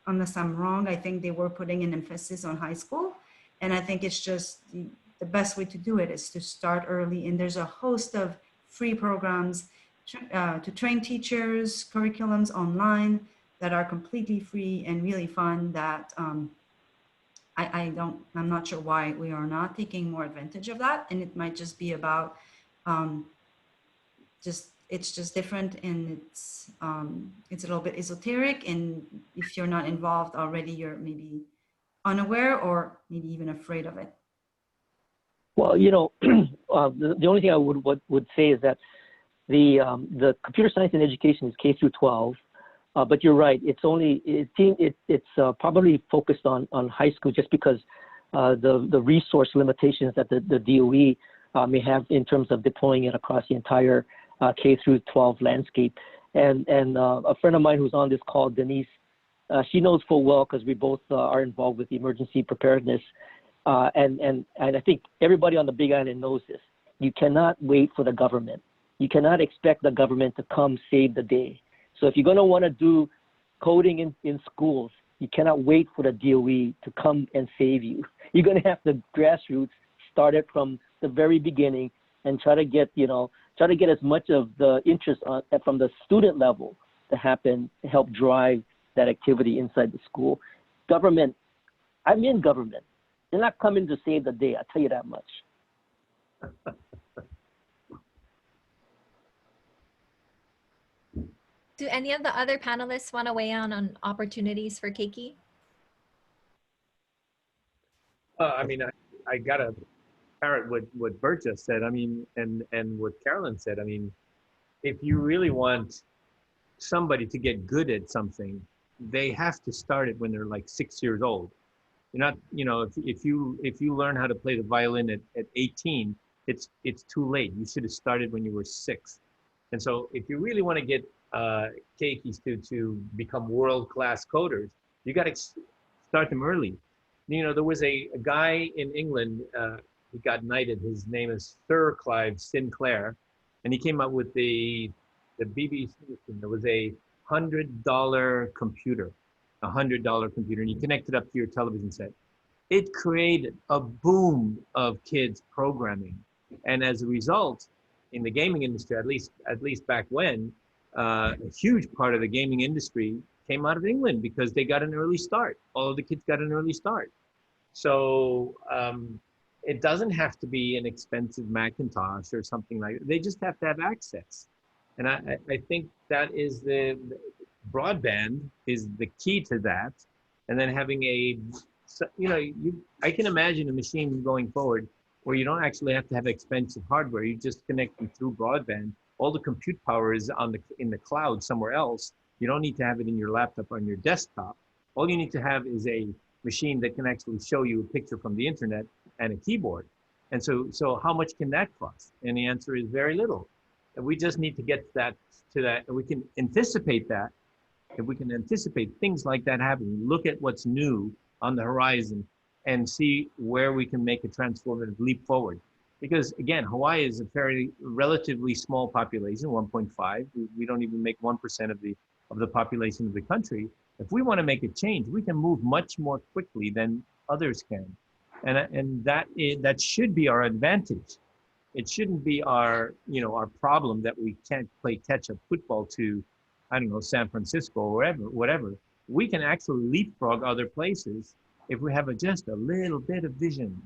unless I'm wrong. I think they were putting an emphasis on high school. And I think it's just the best way to do it is to start early. And there's a host of free programs to train teachers, curriculums online that are completely free and really fun that I'm not sure why we are not taking more advantage of that. And it might just be about it's just different, and it's a little bit esoteric, and if you're not involved already, you're maybe unaware or maybe even afraid of it. Well, the only thing I would say is that the computer science and education is K through 12, but you're right. It's probably focused on high school just because the resource limitations that the DOE may have in terms of deploying it across the entire K through 12 landscape. And a friend of mine who's on this call, Denise, she knows full well because we both are involved with emergency preparedness. And I think everybody on the Big Island knows this. You cannot wait for the government. You cannot expect the government to come save the day. So if you're going to want to do coding in schools, you cannot wait for the DOE to come and save you. You're going to have to grassroots, start it from the very beginning, and try to get as much of the interest from the student level to happen to help drive that activity inside the school. Government, I'm in government. They're not coming to save the day, I'll tell you that much. Do any of the other panelists want to weigh in on opportunities for Keiki? I mean, I got to parrot what Bert just said. I mean, and what Carolyn said. I mean, if you really want somebody to get good at something, they have to start it when they're like 6 years old. You're not, if you learn how to play the violin at 18, it's too late. You should have started when you were 6. And so if you really want to get Keikis to become world-class coders, you got to start them early. There was a guy in England, he got knighted. His name is Sir Clive Sinclair, and he came up with the BBC. There was a $100 computer, and you connect it up to your television set. It created a boom of kids programming, and as a result, in the gaming industry, at least back when, a huge part of the gaming industry came out of England because they got an early start. All of the kids got an early start. So it doesn't have to be an expensive Macintosh or something like that. They just have to have access. And I think that is the broadband is the key to that. And then having I can imagine a machine going forward where you don't actually have to have expensive hardware. You just connect them through broadband. All the compute power is in the cloud somewhere else. You don't need to have it in your laptop or on your desktop. All you need to have is a machine that can actually show you a picture from the internet and a keyboard. And so how much can that cost? And the answer is very little. And we just need to get to that, and we can anticipate that. If we can anticipate things like that happening, look at what's new on the horizon and see where we can make a transformative leap forward. Because again, Hawaii is a relatively small population, 1.5. We don't even make 1% of the population of the country. If we want to make a change, we can move much more quickly than others can. And that should be our advantage. It shouldn't be our problem that we can't play catch-up football to, I don't know, San Francisco or whatever. We can actually leapfrog other places if we have just a little bit of vision.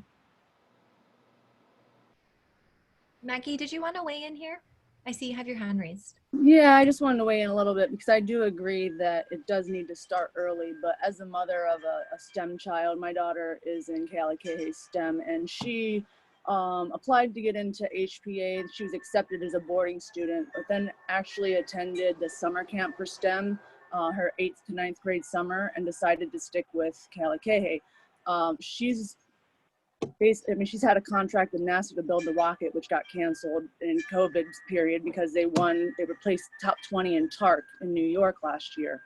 Maggie, did you want to weigh in here? I see you have your hand raised. Yeah, I just wanted to weigh in a little bit because I do agree that it does need to start early. But as a mother of a STEM child, my daughter is in Kealikehe STEM, and she applied to get into HPA. She was accepted as a boarding student, but then actually attended the summer camp for STEM, her 8th to 9th grade summer, and decided to stick with Kealikehe. She's had a contract with NASA to build the rocket, which got canceled in COVID period because they replaced top 20 in TARC in New York last year.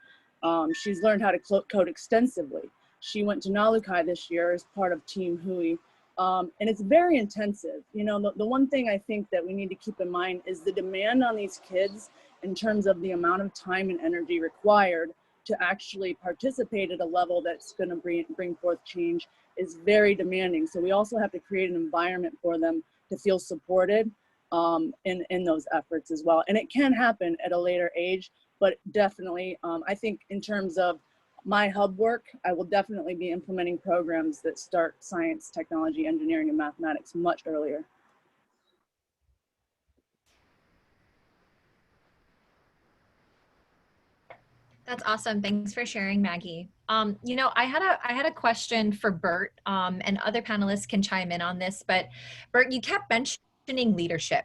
She's learned how to code extensively. She went to Nalukai this year as part of Team Hui. And it's very intensive. The one thing I think that we need to keep in mind is the demand on these kids in terms of the amount of time and energy required to actually participate at a level that's going to bring forth change is very demanding. So we also have to create an environment for them to feel supported in those efforts as well. And it can happen at a later age, but definitely, I think in terms of my hub work, I will definitely be implementing programs that start science, technology, engineering, and mathematics much earlier. That's awesome. Thanks for sharing, Maggie. I had a question for Bert, and other panelists can chime in on this, but Bert, you kept mentioning leadership.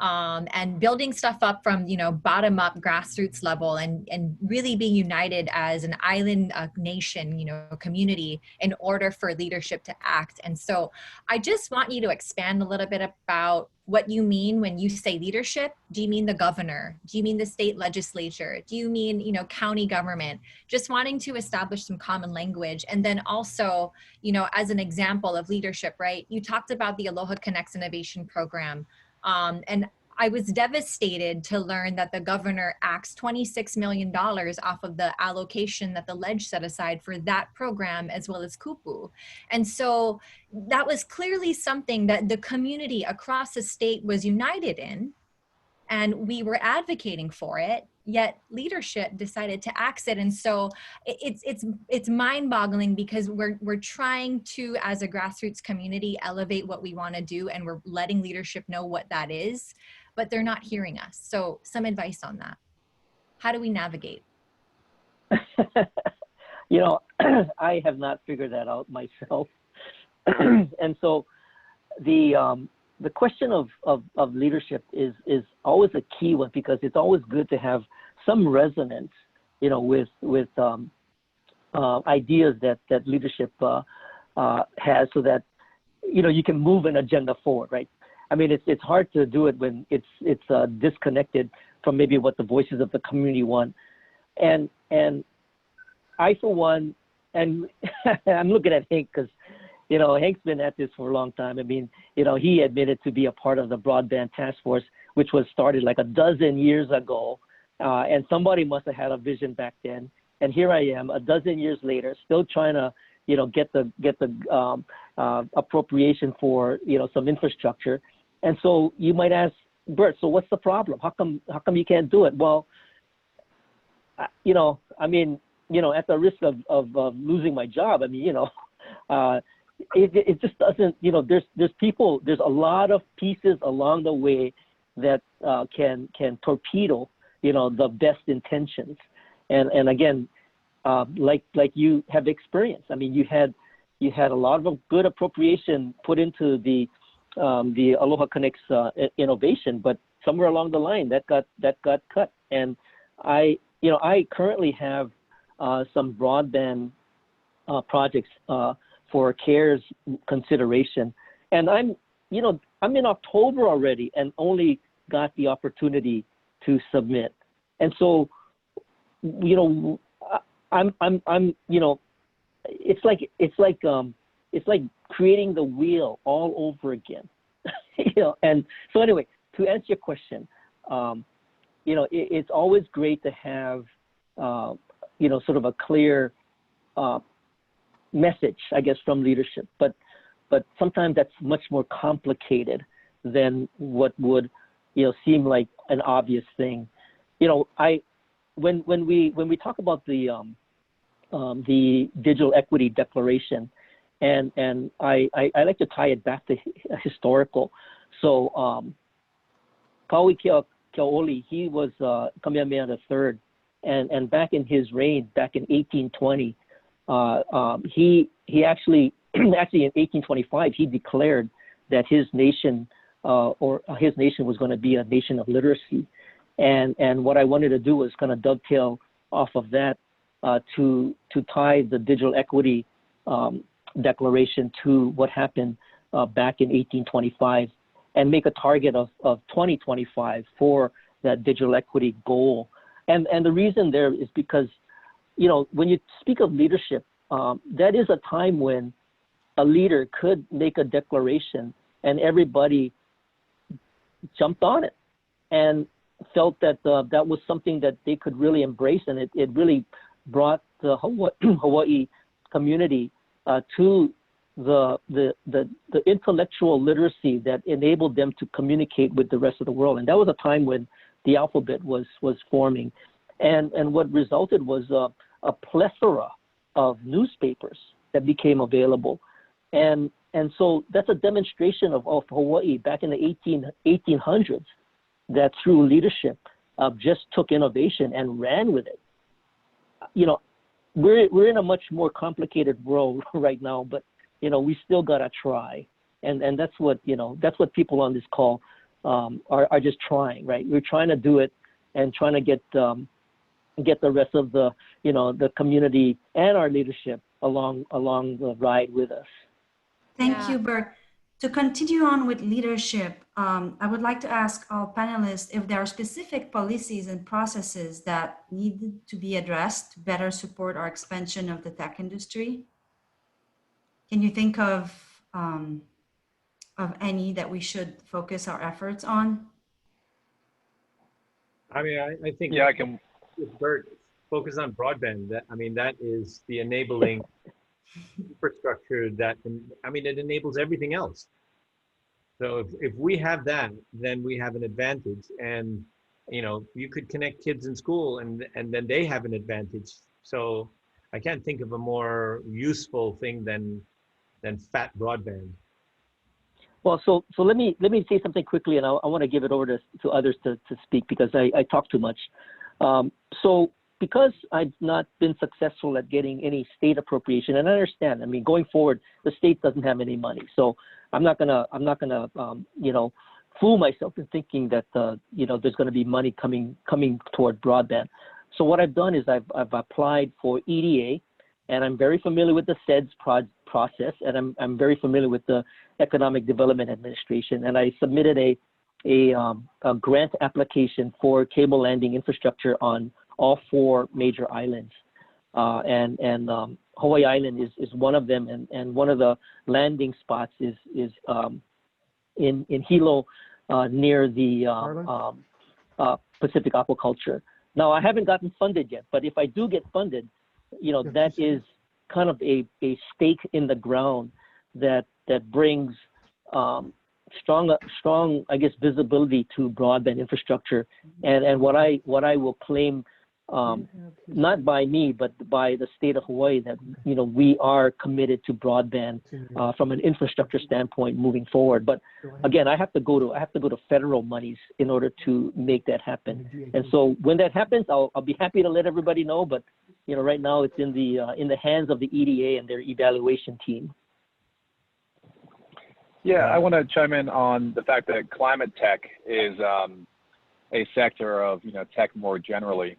and building stuff up from, bottom up grassroots level, and really being united as an island nation, community, in order for leadership to act. And so I just want you to expand a little bit about what you mean when you say leadership. Do you mean the governor? Do you mean the state legislature? Do you mean, county government? Just wanting to establish some common language. And then also, as an example of leadership, right? You talked about the Aloha Connects Innovation Program. And I was devastated to learn that the governor axed $26 million off of the allocation that the ledge set aside for that program, as well as Kupu. And so that was clearly something that the community across the state was united in, and we were advocating for it, yet leadership decided to axe it. And so it's mind-boggling, because we're trying to, as a grassroots community, elevate what we want to do, and we're letting leadership know what that is, but they're not hearing us. So some advice on that. How do we navigate? I have not figured that out myself. And so the question of leadership is always a key one, because it's always good to have some resonance, with ideas that leadership has, so that you can move an agenda forward, right? I mean, it's hard to do it when it's disconnected from maybe what the voices of the community want, and I, for one, and I'm looking at Hank, because Hank's been at this for a long time. I mean, he admitted to be a part of the broadband task force, which was started like a dozen years ago. And somebody must have had a vision back then. And here I am, a dozen years later, still trying to, get the appropriation for, some infrastructure. And so you might ask, Bert, so what's the problem? How come you can't do it? Well, at the risk of losing my job, it just doesn't, there's a lot of pieces along the way that can torpedo, the best intentions. And again, like you have experienced, you had a lot of good appropriation put into the Aloha Connects innovation, but somewhere along the line that got cut. And I currently have some broadband projects for CARES consideration, and I'm in October already, and only got the opportunity to submit. And so, I'm it's like creating the wheel all over again, And so anyway, to answer your question, it's always great to have sort of a clear message, I guess, from leadership, but sometimes that's much more complicated than what would seem like an obvious thing. When we talk about the Digital Equity Declaration, and I like to tie it back to historical. So Kauai Keaoli, he was Kamehameha III, and back in his reign, back in 1820, he actually in 1825 he declared that his nation was going to be a nation of literacy, and what I wanted to do was kind of dovetail off of that to tie the Digital Equity Declaration to what happened back in 1825, and make a target of 2025 for that digital equity goal. And the reason there is because, when you speak of leadership, that is a time when a leader could make a declaration and everybody jumped on it and felt that that was something that they could really embrace, and it really brought the Hawaii community to the intellectual literacy that enabled them to communicate with the rest of the world. And that was a time when the alphabet was forming, and what resulted was a plethora of newspapers that became available, and so that's a demonstration of Hawaii back in the 1800s, that through leadership just took innovation and ran with it. We're in a much more complicated world right now, but we still gotta try, and that's what people on this call are just trying, right? We're trying to do it and trying to get the rest of the, the community and our leadership along the ride with us. Thank you, Bert. To continue on with leadership, I would like to ask all panelists if there are specific policies and processes that need to be addressed to better support our expansion of the tech industry. Can you think of any that we should focus our efforts on? I mean, I think Yeah, I can. Bert, focus on broadband. That is the enabling infrastructure that, it enables everything else. So if we have that, then we have an advantage. And, you could connect kids in school and then they have an advantage. So I can't think of a more useful thing than fat broadband. Well, so let me say something quickly, and I want to give it over to others to speak because I talk too much. So because I've not been successful at getting any state appropriation, and I understand, going forward, the state doesn't have any money. So I'm not gonna fool myself in thinking that, there's gonna be money coming toward broadband. So what I've done is I've applied for EDA, and I'm very familiar with the CEDS process, and I'm very familiar with the Economic Development Administration, and I submitted a grant application for cable landing infrastructure on all 4 major islands, and Hawaii Island is one of them, and one of the landing spots is in Hilo, near the Pacific Aquaculture. Now I haven't gotten funded yet, but if I do get funded, that is kind of a stake in the ground that brings strong, I guess, visibility to broadband infrastructure, and what I will claim, not by me, but by the state of Hawaii, that we are committed to broadband from an infrastructure standpoint moving forward. But again, I have to go to federal monies in order to make that happen. And so when that happens, I'll be happy to let everybody know. But right now it's in the hands of the EDA and their evaluation team. Yeah, I want to chime in on the fact that climate tech is a sector of tech more generally.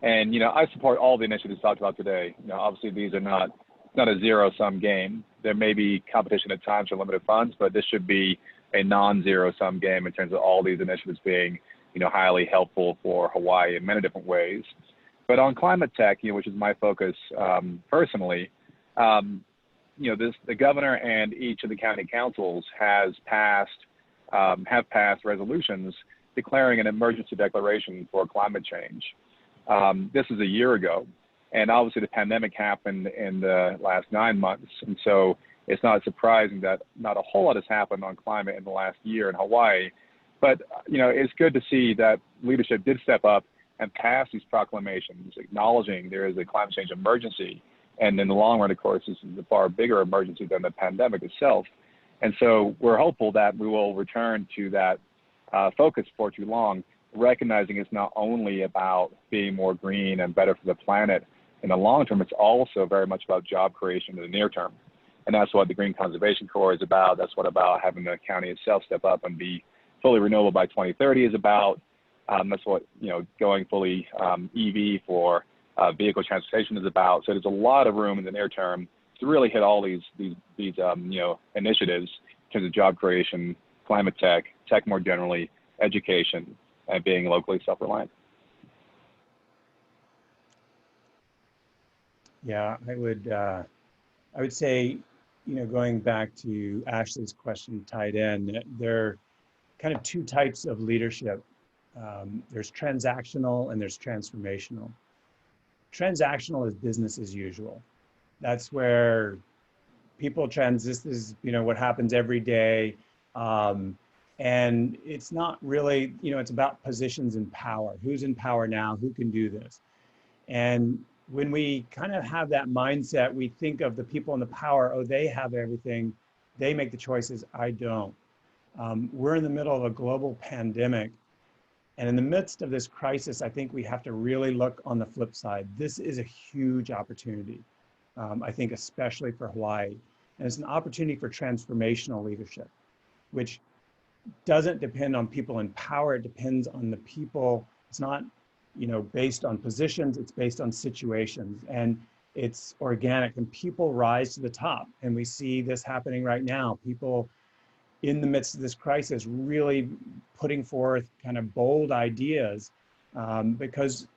And I support all the initiatives talked about today. Obviously these are not a zero-sum game. There may be competition at times for limited funds, but this should be a non-zero-sum game in terms of all these initiatives being highly helpful for Hawaii in many different ways. But on climate tech, which is my focus personally, the governor and each of the county councils have passed resolutions declaring an emergency declaration for climate change. This is a year ago, and obviously the pandemic happened in the last 9 months, and so it's not surprising that not a whole lot has happened on climate in the last year in Hawaii. But it's good to see that leadership did step up and pass these proclamations acknowledging there is a climate change emergency, and in the long run, of course, this is a far bigger emergency than the pandemic itself. And so we're hopeful that we will return to that focus for too long, recognizing it's not only about being more green and better for the planet in the long term, it's also very much about job creation in the near term. And that's what the Green Conservation Corps is about. That's what about having the county itself step up and be fully renewable by 2030 is about. That's what going fully EV for vehicle transportation is about. So there's a lot of room in the near term to really hit all these initiatives in terms of job creation, climate tech, tech more generally, education, and being locally self-reliant. Yeah, I would say, going back to Ashley's question tied in, there are kind of 2 types of leadership. There's transactional and there's transformational. Transactional is business as usual. That's where people this is, what happens every day. And it's not really, it's about positions and power. Who's in power now? Who can do this? And when we kind of have that mindset, we think of the people in the power, oh, they have everything. They make the choices, I don't. We're in the middle of a global pandemic. And in the midst of this crisis, I think we have to really look on the flip side. This is a huge opportunity, I think, especially for Hawaii. And it's an opportunity for transformational leadership, which doesn't depend on people in power. It depends on the people. It's not, you know, based on positions, it's based on situations, and it's organic, and people rise to the top. And we see this happening right now. People in the midst of this crisis really putting forth kind of bold ideas, because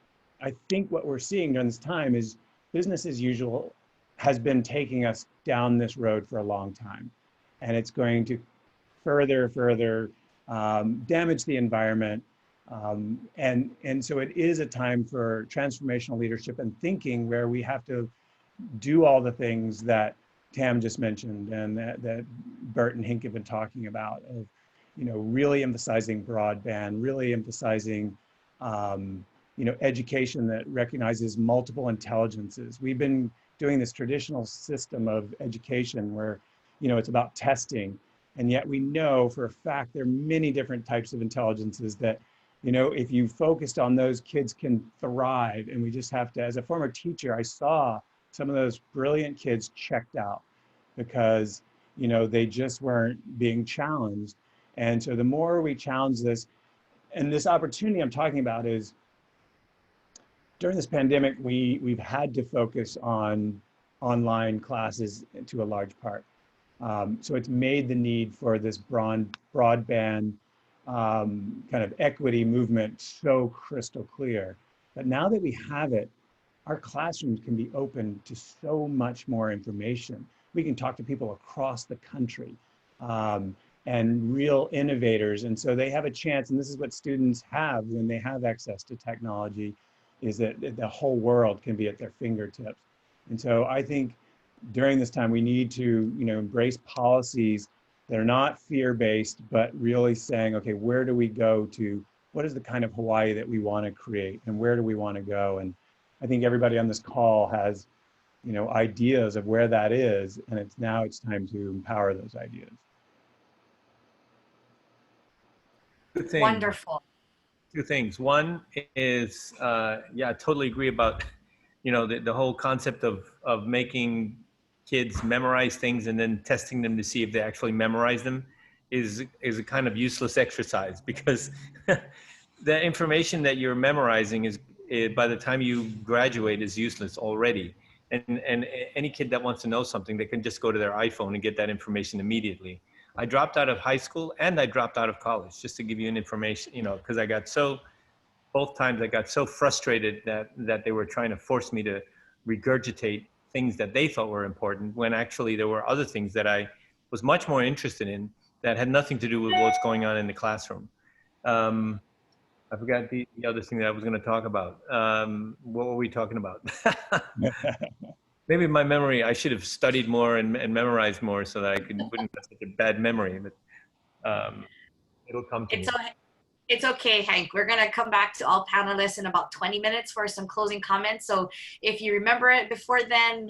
I think what we're seeing during this time is business as usual has been taking us down this road for a long time, and it's going to further damage the environment. And so it is a time for transformational leadership and thinking, where we have to do all the things that Tam just mentioned and that Bert and Hink have been talking about, of, you know, really emphasizing broadband, really emphasizing, you know, education that recognizes multiple intelligences. We've been doing this traditional system of education where, you know, it's about testing. And yet we know for a fact there are many different types of intelligences that, you know, if you focused on those, kids can thrive. And we just have to, as a former teacher, I saw some of those brilliant kids checked out because, you know, they just weren't being challenged. And so the more we challenge this, and this opportunity I'm talking about is, during this pandemic, we've had to focus on online classes to a large part. So it's made the need for this broadband kind of equity movement so crystal clear. But now that we have it, our classrooms can be open to so much more information. We can talk to people across the country and real innovators. And so they have a chance, and this is what students have when they have access to technology, is that the whole world can be at their fingertips. And so I think during this time, we need to, you know, embrace policies that are not fear-based, but really saying, okay, where do we go to, what is the kind of Hawaii that we want to create, and where do we want to go? And I think everybody on this call has, you know, ideas of where that is, and it's time to empower those ideas. Wonderful. Two things. One is, yeah, I totally agree about, you know, the whole concept of making kids memorize things and then testing them to see if they actually memorize them is a kind of useless exercise, because the information that you're memorizing is, by the time you graduate, is useless already. And any kid that wants to know something, they can just go to their iPhone and get that information immediately. I dropped out of high school and I dropped out of college, just to give you an information, you know, because I got both times I got so frustrated that they were trying to force me to regurgitate things that they thought were important, when actually there were other things that I was much more interested in that had nothing to do with what's going on in the classroom. I forgot the other thing that I was going to talk about. What were we talking about? Maybe my memory, I should have studied more and memorized more so that I wouldn't have such a bad memory, but it'll come to me. It's okay, Hank. We're going to come back to all panelists in about 20 minutes for some closing comments. So if you remember it before then,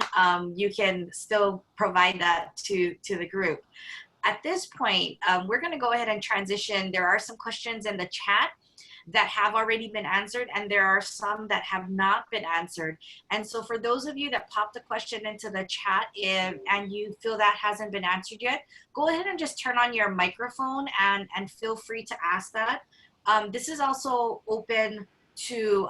you can still provide that to the group. At this point, we're going to go ahead and transition. There are some questions in the chat that have already been answered, and there are some that have not been answered. And so for those of you that popped the question into the chat and you feel that hasn't been answered yet, go ahead and just turn on your microphone and feel free to ask that. This is also open to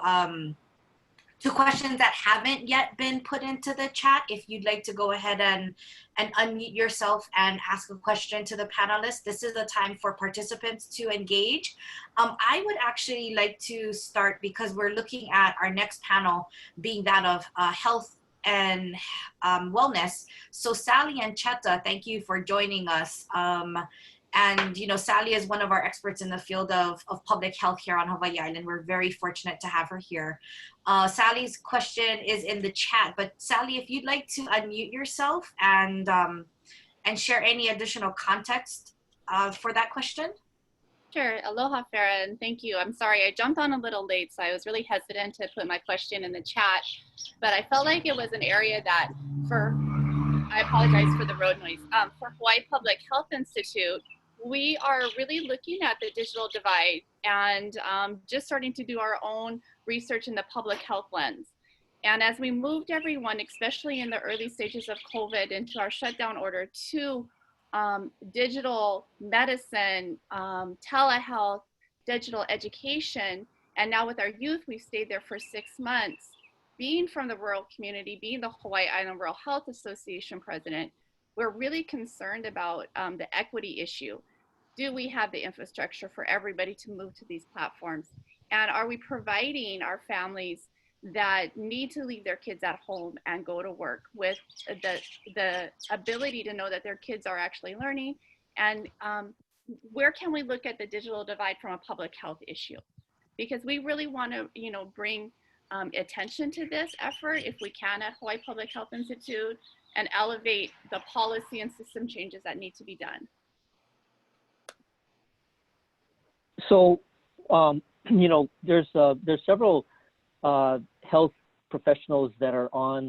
questions that haven't yet been put into the chat. If you'd like to go ahead and unmute yourself and ask a question to the panelists, this is the time for participants to engage. I would actually like to start, because we're looking at our next panel being that of health and wellness. So Sally and Cheta, thank you for joining us. And, you know, Sally is one of our experts in the field of public health here on Hawaii Island. We're very fortunate to have her here. Sally's question is in the chat, but Sally, if you'd like to unmute yourself and share any additional context for that question. Sure. Aloha, Farah, and thank you. I'm sorry, I jumped on a little late, so I was really hesitant to put my question in the chat, but I felt like it was an area that I apologize for the road noise. For Hawaii Public Health Institute, we are really looking at the digital divide and just starting to do our own research in the public health lens. And as we moved everyone, especially in the early stages of COVID, into our shutdown order to digital medicine, telehealth, digital education. And now with our youth, we've stayed there for 6 months. Being from the rural community, being the Hawaii Island Rural Health Association president, we're really concerned about the equity issue. Do we have the infrastructure for everybody to move to these platforms? And are we providing our families that need to leave their kids at home and go to work with the ability to know that their kids are actually learning? And where can we look at the digital divide from a public health issue? Because we really want to, bring attention to this effort, if we can, at Hawaii Public Health Institute, and elevate the policy and system changes that need to be done. So, there's several health professionals that are on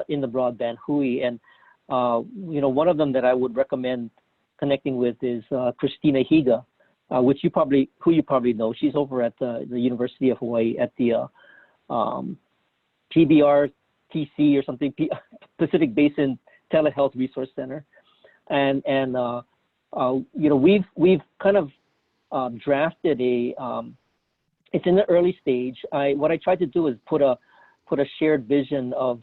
in the broadband Hui, and one of them that I would recommend connecting with is Christina Higa, who you probably know. She's over at the University of Hawaii at the PBRTC or something, Pacific Basin Telehealth Resource Center, and we've kind of drafted a. It's in the early stage. What I tried to do is put a shared vision of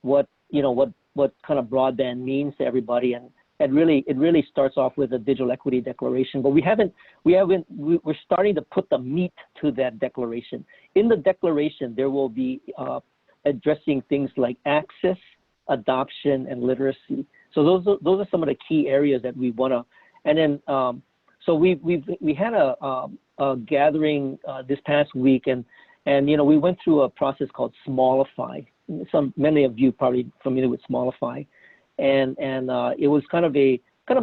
what kind of broadband means to everybody, and it really starts off with a digital equity declaration. But we're starting to put the meat to that declaration. In the declaration, there will be addressing things like access, adoption, and literacy. So those are some of the key areas that we want to. And then so we had a gathering this past week, and we went through a process called Smallify. Many of you probably familiar with Smallify, and it was kind of a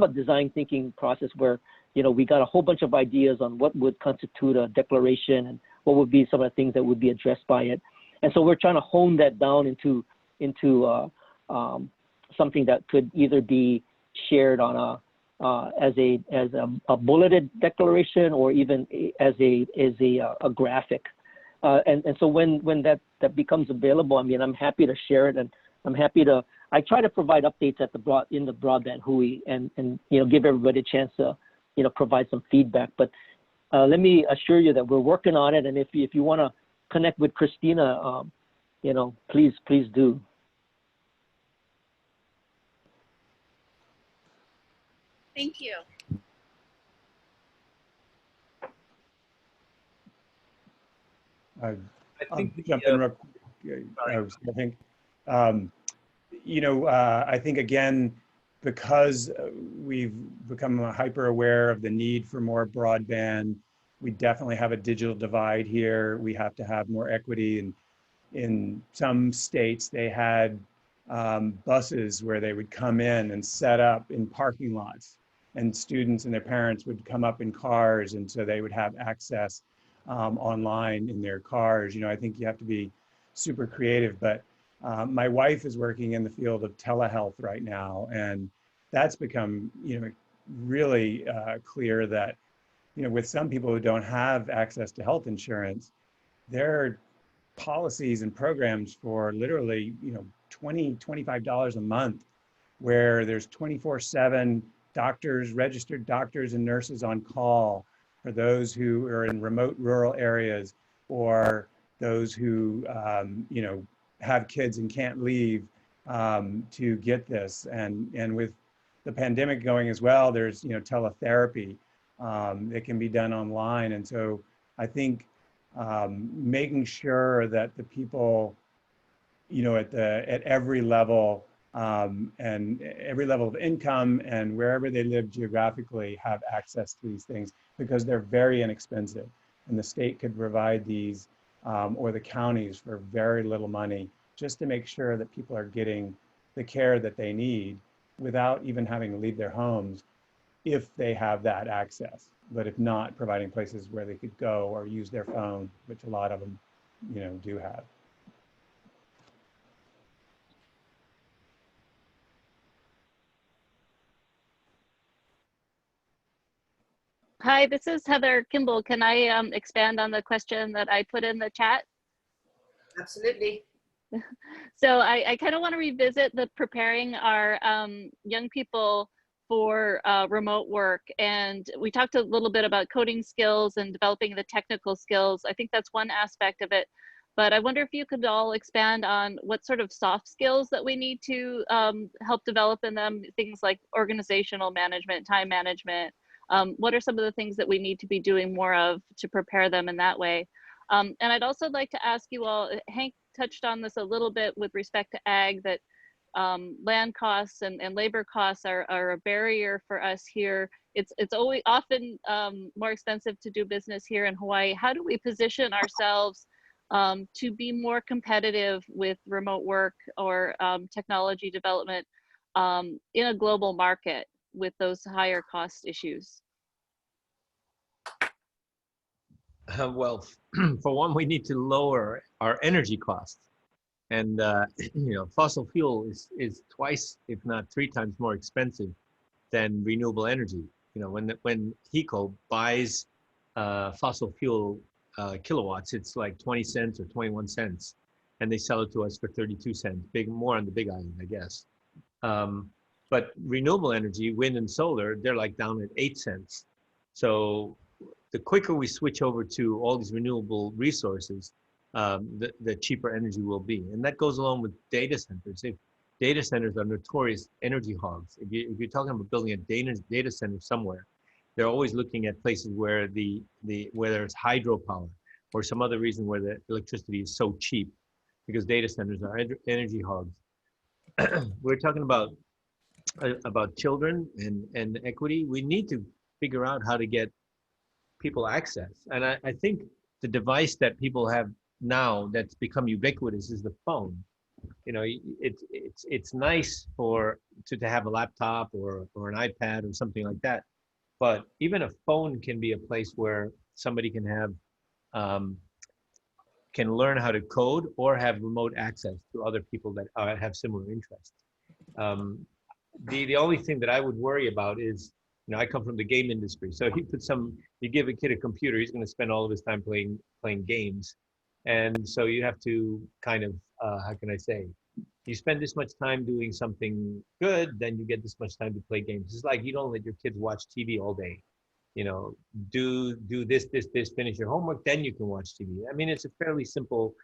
design thinking process where we got a whole bunch of ideas on what would constitute a declaration and what would be some of the things that would be addressed by it. And so we're trying to hone that down into something that could either be shared on as a bulleted declaration, or even as a graphic. And so when that becomes available, I'm happy to share it, and I try to provide updates in the broadband Hui, and give everybody a chance to provide some feedback. But let me assure you that we're working on it, and if you want to connect with Christina, please do. Thank you. I'll jump in real quick. I think again, because we've become hyper aware of the need for more broadband, we definitely have a digital divide here. We have to have more equity. And in some states, they had buses where they would come in and set up in parking lots, and students and their parents would come up in cars, and so they would have access online in their cars. I think you have to be super creative, but my wife is working in the field of telehealth right now, and that's become really clear that with some people who don't have access to health insurance, there are policies and programs for literally $20, $25 a month, where there's 24/7 doctors, registered doctors and nurses on call for those who are in remote rural areas, or those who have kids and can't leave to get this. And with the pandemic going as well, there's teletherapy that can be done online. And so I think making sure that the people at every level and every level of income and wherever they live geographically have access to these things, because they're very inexpensive, and the state could provide these or the counties for very little money, just to make sure that people are getting the care that they need without even having to leave their homes, if they have that access. But if not, providing places where they could go or use their phone, which a lot of them do have. Hi, this is Heather Kimball. Can I expand on the question that I put in the chat? Absolutely. So I kind of want to revisit the preparing our young people for remote work. And we talked a little bit about coding skills and developing the technical skills. I think that's one aspect of it. But I wonder if you could all expand on what sort of soft skills that we need to help develop in them, things like organizational management, time management. What are some of the things that we need to be doing more of to prepare them in that way? And I'd also like to ask you all, Hank touched on this a little bit with respect to ag, that land costs and labor costs are a barrier for us here. It's always often more expensive to do business here in Hawaii. How do we position ourselves to be more competitive with remote work or technology development in a global market with those higher cost issues? Well, for one, we need to lower our energy costs. And fossil fuel is twice, if not 3 times more expensive than renewable energy. When HECO buys fossil fuel kilowatts, it's like 20 cents or 21 cents, and they sell it to us for 32 cents, more on the Big Island, I guess. But renewable energy, wind and solar, they're like down at 8 cents. So the quicker we switch over to all these renewable resources, the cheaper energy will be. And that goes along with data centers. If data centers are notorious energy hogs, if you're talking about building a data center somewhere, they're always looking at places where where there's hydropower or some other reason where the electricity is so cheap, because data centers are energy hogs. We're talking about children and equity. We need to figure out how to get people access. And I think the device that people have now that's become ubiquitous is the phone. It's nice to have a laptop or an iPad or something like that. But even a phone can be a place where somebody can learn how to code or have remote access to other people that have similar interests. The only thing that I would worry about is, I come from the game industry. So you give a kid a computer, he's going to spend all of his time playing games. And so you have to kind of, how can I say, you spend this much time doing something good, then you get this much time to play games. It's like you don't let your kids watch TV all day. Do this, finish your homework, then you can watch TV. I mean, it's a fairly simple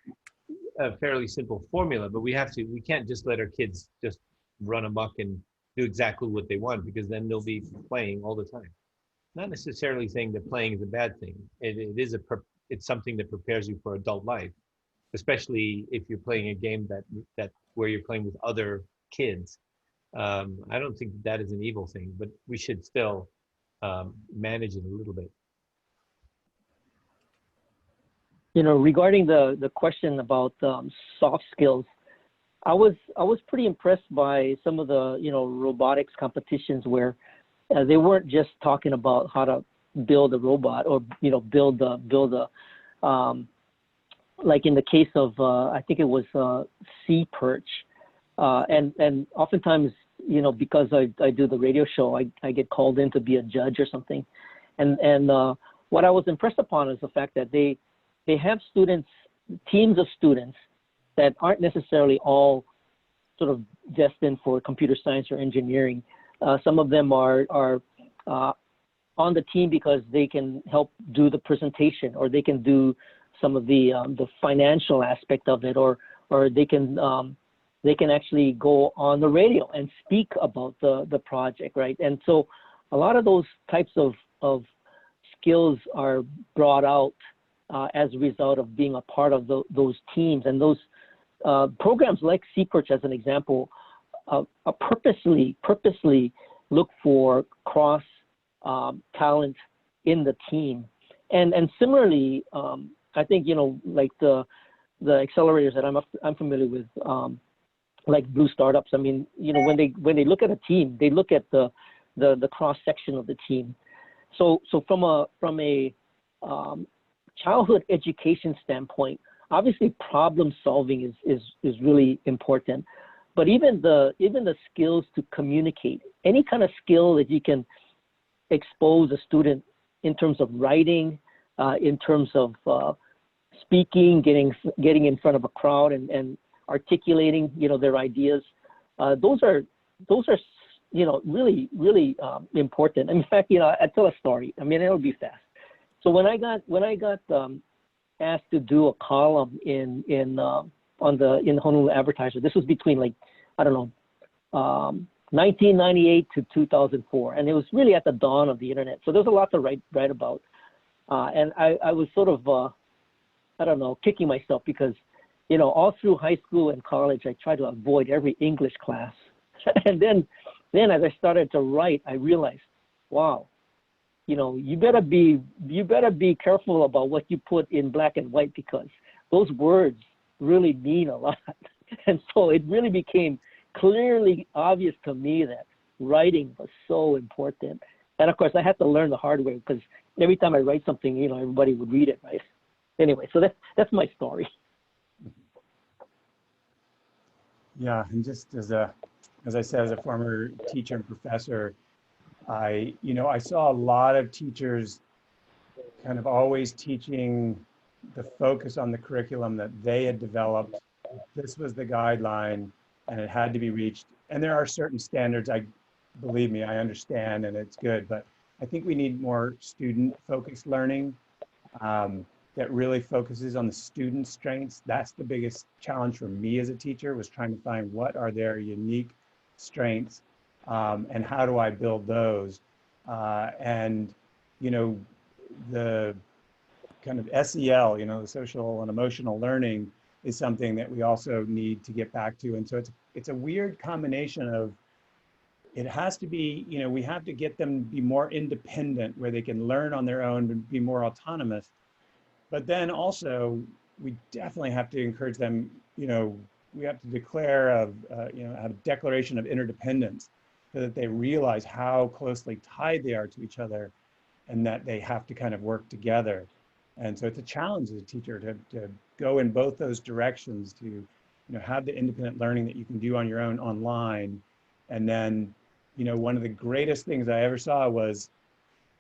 formula, but we can't just let our kids just run amok and do exactly what they want, because then they'll be playing all the time. Not necessarily saying that playing is a bad thing. It's something that prepares you for adult life, especially if you're playing a game that where you're playing with other kids. I don't think that is an evil thing, but we should still manage it a little bit. Regarding the question about soft skills, I was pretty impressed by some of the robotics competitions where they weren't just talking about how to build a robot or build a like in the case of I think it was sea perch, and oftentimes because I do the radio show, I get called in to be a judge or something, and what I was impressed upon is the fact that they have teams of students that aren't necessarily all sort of destined for computer science or engineering. Some of them are on the team because they can help do the presentation, or they can do some of the financial aspect of it, or they can actually go on the radio and speak about the project, right? And so a lot of those types of skills are brought out as a result of being a part of those teams. And those programs like CPERCH, as an example, purposely look for cross talent in the team. And similarly, I think, like the accelerators that I'm familiar with, like Blue Startups, I mean, when they look at a team, they look at the cross section of the team. So from a childhood education standpoint, obviously problem solving is really important, but even the skills to communicate, any kind of skill that you can expose a student in terms of writing, in terms of speaking, getting in front of a crowd and articulating their ideas, those are really, really important. In fact, I tell a story. I mean, it'll be fast. So when I got asked to do a column in the Honolulu Advertiser, this was between 1998 to 2004, and it was really at the dawn of the internet. So there's a lot to write about, and I was sort of kicking myself because all through high school and college I tried to avoid every English class, and then as I started to write, I realized, wow, you better be careful about what you put in black and white because those words really mean a lot. And so it really became clearly obvious to me that writing was so important. And of course, I had to learn the hard way because every time I write something, everybody would read it, right? Anyway, so that's my story. Yeah, and just as I said, as a former teacher and professor, I saw a lot of teachers kind of always teaching the focus on the curriculum that they had developed. This was the guideline and it had to be reached. And there are certain standards, believe me, I understand and it's good, but I think we need more student-focused learning that really focuses on the student's strengths. That's the biggest challenge for me as a teacher, was trying to find what are their unique strengths and how do I build those. The kind of SEL, the social and emotional learning, is something that we also need to get back to. And so it's a weird combination of, it has to be, we have to get them to be more independent where they can learn on their own and be more autonomous. But then also we definitely have to encourage them, we have to declare have a declaration of interdependence so that they realize how closely tied they are to each other and that they have to kind of work together. And so it's a challenge as a teacher to go in both those directions, to have the independent learning that you can do on your own online. And then, one of the greatest things I ever saw was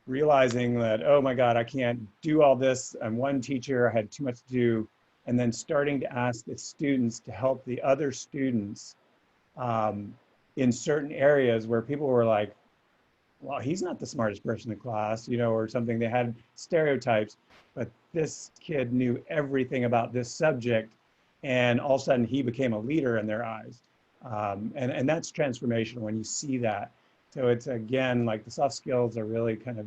realizing that, oh my God, I can't do all this. I'm one teacher, I had too much to do. And then starting to ask the students to help the other students in certain areas where people were like, well, he's not the smartest person in class, or something. They had stereotypes, but this kid knew everything about this subject, and all of a sudden he became a leader in their eyes. And that's transformational when you see that. So it's, again, like the soft skills are really kind of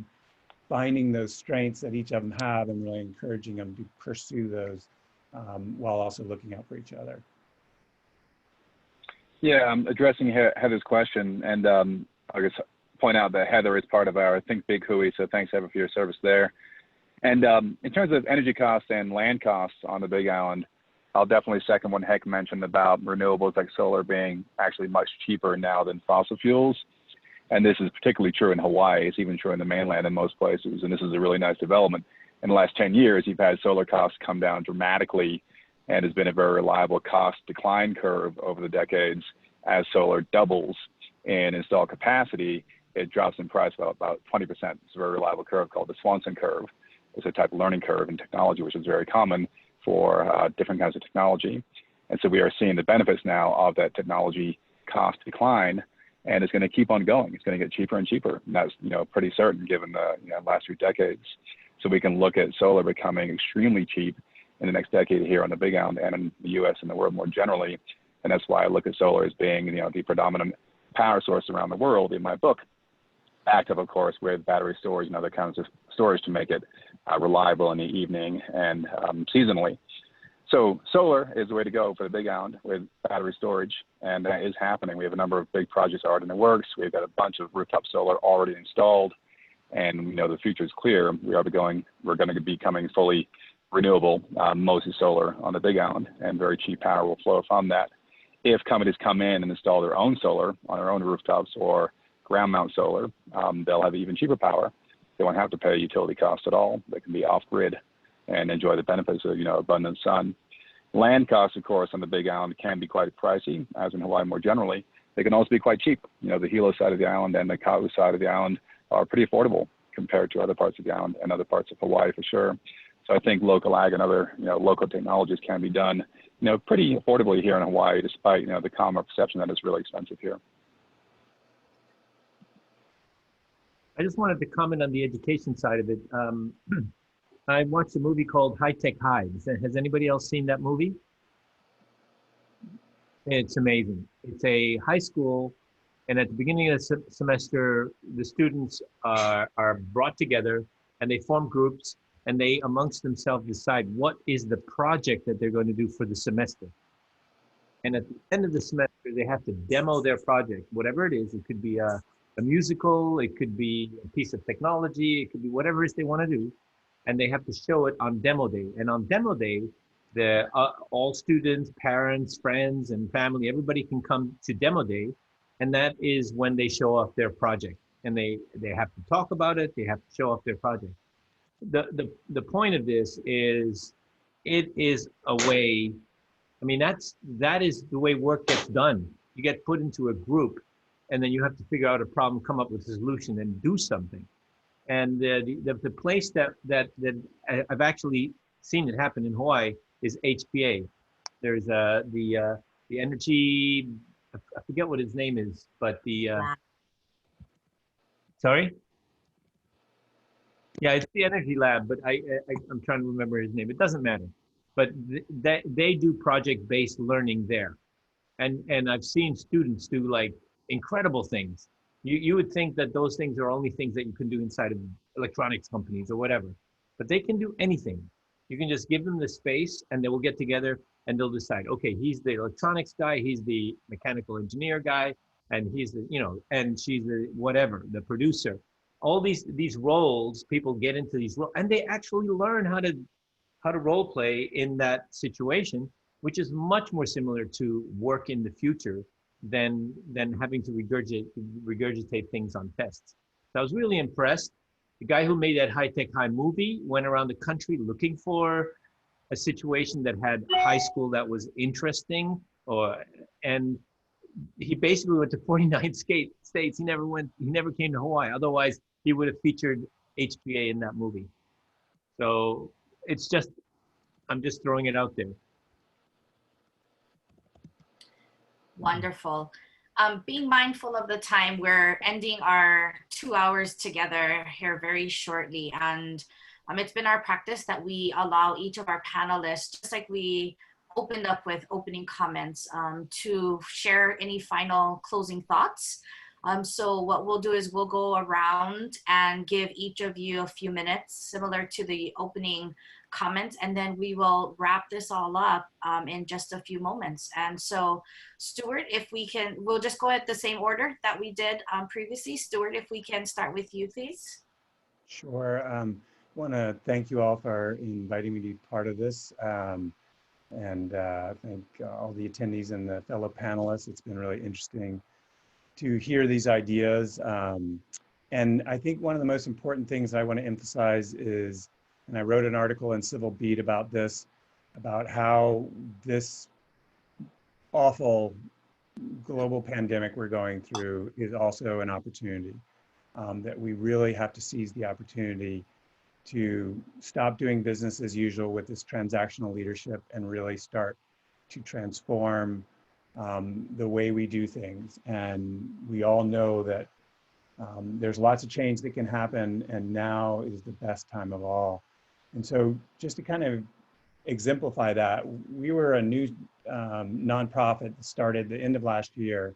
finding those strengths that each of them have and really encouraging them to pursue those while also looking out for each other. Yeah, I'm addressing Heather's question, and I guess point out that Heather is part of our Think Big Hui, so thanks, Heather, for your service there. And in terms of energy costs and land costs on the Big Island, I'll definitely second what Heck mentioned about renewables like solar being actually much cheaper now than fossil fuels. And this is particularly true in Hawaii. It's even true in the mainland in most places. And this is a really nice development. In the last 10 years, you've had solar costs come down dramatically, and has been a very reliable cost decline curve over the decades. As solar doubles in installed capacity, it drops in price about 20%. It's a very reliable curve called the Swanson curve. It's a type of learning curve in technology, which is very common for different kinds of technology. And so we are seeing the benefits now of that technology cost decline, and it's going to keep on going. It's going to get cheaper and cheaper. And that's pretty certain given the last few decades. So we can look at solar becoming extremely cheap in the next decade here on the Big Island and in the U.S. and the world more generally. And that's why I look at solar as being the predominant power source around the world in my book, active, of course, with battery storage and other kinds of storage to make it reliable in the evening and seasonally. So solar is the way to go for the Big Island with battery storage, and that is happening. We have a number of big projects already in the works. We've got a bunch of rooftop solar already installed, and we know the future is clear. We're going to be becoming fully renewable, mostly solar on the Big Island, and very cheap power will flow from that. If companies come in and install their own solar on their own rooftops or ground mount solar, they'll have even cheaper power. They won't have to pay utility costs at all. They can be off grid and enjoy the benefits of abundant sun. Land costs, of course, on the Big Island can be quite pricey, as in Hawaii more generally. They can also be quite cheap. The Hilo side of the island and the Kau side of the island are pretty affordable compared to other parts of the island and other parts of Hawaii for sure. So I think local ag and other local technologies can be done pretty affordably here in Hawaii, despite the common perception that it's really expensive here. I just wanted to comment on the education side of it. I watched a movie called High Tech High. Has anybody else seen that movie? It's amazing. It's a high school, and at the beginning of the semester, the students are brought together and they form groups, and they amongst themselves decide what is the project that they're going to do for the semester. And at the end of the semester, they have to demo their project, whatever it is. It could be a musical, it could be a piece of technology, it could be whatever it is they want to do. And they have to show it on demo day. And on demo day, all students, parents, friends, and family, everybody can come to demo day. And that is when they show off their project. And they have to talk about it, they have to show off their project. The point of this is, it is a way, I mean, that is the way work gets done. You get put into a group, and then you have to figure out a problem, come up with a solution, and do something. And the place that I've actually seen it happen in Hawaii is HPA. There's the energy, I forget what his name is, but sorry? Yeah, it's the energy lab, but I'm trying to remember his name. It doesn't matter. But they do project-based learning there. And I've seen students do like incredible things. You would think that those things are only things that you can do inside of electronics companies or whatever, but they can do anything. You can just give them the space and they will get together and they'll decide, okay, he's the electronics guy, he's the mechanical engineer guy, and he's the, and she's the whatever, the producer. All these roles, people get into these roles, and they actually learn how to role play in that situation, which is much more similar to work in the future than having to regurgitate things on tests. So I was really impressed. The guy who made that High Tech High movie went around the country looking for a situation that had high school that was interesting, and he basically went to 49 states. He never came to Hawaii. Otherwise, he would have featured HPA in that movie. So it's just, I'm just throwing it out there. Wonderful. Being mindful of the time, we're ending our 2 hours together here very shortly. And it's been our practice that we allow each of our panelists, just like we opened up with opening comments, to share any final closing thoughts. So what we'll do is we'll go around and give each of you a few minutes, similar to the opening comments, and then we will wrap this all up in just a few moments. And so, Stuart, if we can, we'll just go at the same order that we did previously. Stuart, if we can start with you, please. Sure. I want to thank you all for inviting me to be part of this. And thank all the attendees and the fellow panelists. It's been really interesting to hear these ideas. And I think one of the most important things I want to emphasize is, and I wrote an article in Civil Beat about this, about how this awful global pandemic we're going through is also an opportunity, that we really have to seize the opportunity to stop doing business as usual with this transactional leadership and really start to transform the way we do things. And we all know that there's lots of change that can happen, and now is the best time of all. And so just to kind of exemplify that, we were a new nonprofit that started the end of last year,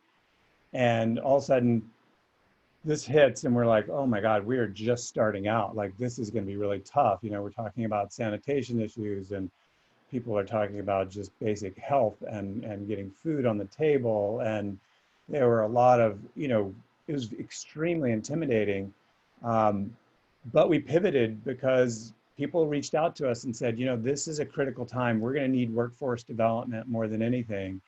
and all of a sudden this hits and we're like, oh my God, we are just starting out. Like, this is going to be really tough. We're talking about sanitation issues, and people are talking about just basic health and getting food on the table. And there were a lot of, it was extremely intimidating. But we pivoted because people reached out to us and said, this is a critical time. We're going to need workforce development more than anything.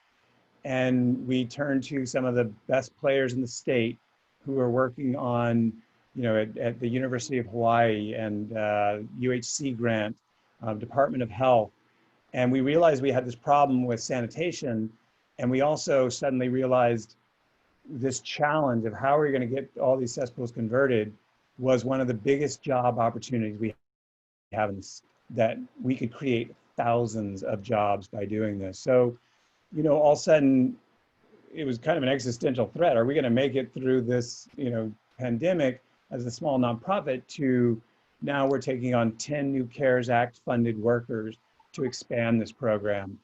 And we turned to some of the best players in the state who are working on, at the University of Hawaii and UHC grant, Department of Health. And we realized we had this problem with sanitation. And we also suddenly realized this challenge of how are we going to get all these cesspools converted was one of the biggest job opportunities we have, that we could create thousands of jobs by doing this. So, all of a sudden, it was kind of an existential threat. Are we going to make it through this, pandemic as a small nonprofit to now we're taking on 10 new CARES Act funded workers to expand this program.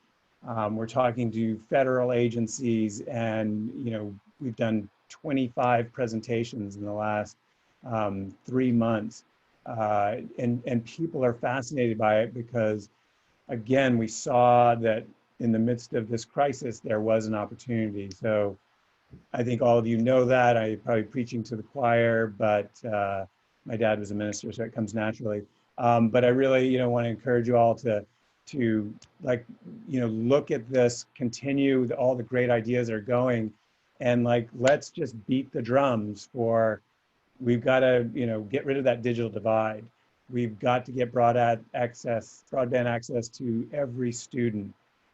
We're talking to federal agencies, and we've done 25 presentations in the last 3 months, and people are fascinated by it because, again, we saw that in the midst of this crisis there was an opportunity. So I think all of you know that. I'm probably preaching to the choir, but my dad was a minister, so it comes naturally. But I really, want to encourage you all to look at this, continue all the great ideas are going, and let's just beat the drums for, we've got to, get rid of that digital divide. We've got to get broadband access to every student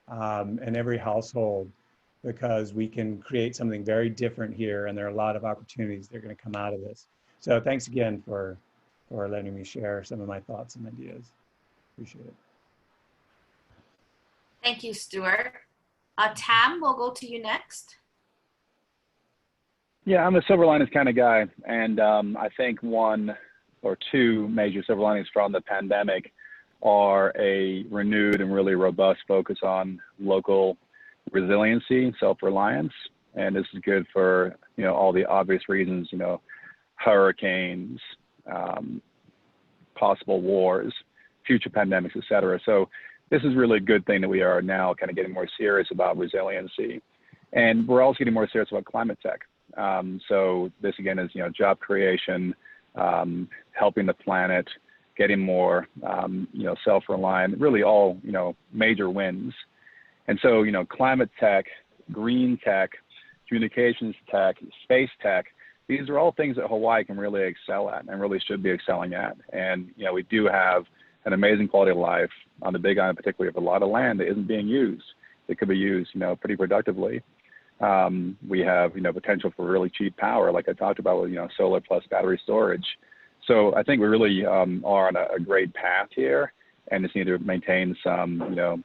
and every household, because we can create something very different here, and there are a lot of opportunities that are going to come out of this. So thanks again for letting me share some of my thoughts and ideas. Appreciate it. Thank you, Stuart. Tam, we'll go to you next. Yeah, I'm a silver linings kind of guy, and I think one or two major silver linings from the pandemic are a renewed and really robust focus on local resiliency, self-reliance, and this is good for all the obvious reasons, hurricanes, possible wars, future pandemics, etc. So this is really a good thing that we are now kind of getting more serious about resiliency, and we're also getting more serious about climate tech. So this again is job creation, helping the planet, getting more self-reliant, really all major wins. And so climate tech, green tech, communications tech, space tech, these are all things that Hawaii can really excel at and really should be excelling at. And we do have an amazing quality of life on the Big Island, particularly of a lot of land that isn't being used. It could be used pretty productively. We have potential for really cheap power, like I talked about with solar plus battery storage. So I think we really are on a great path here, and just need to maintain some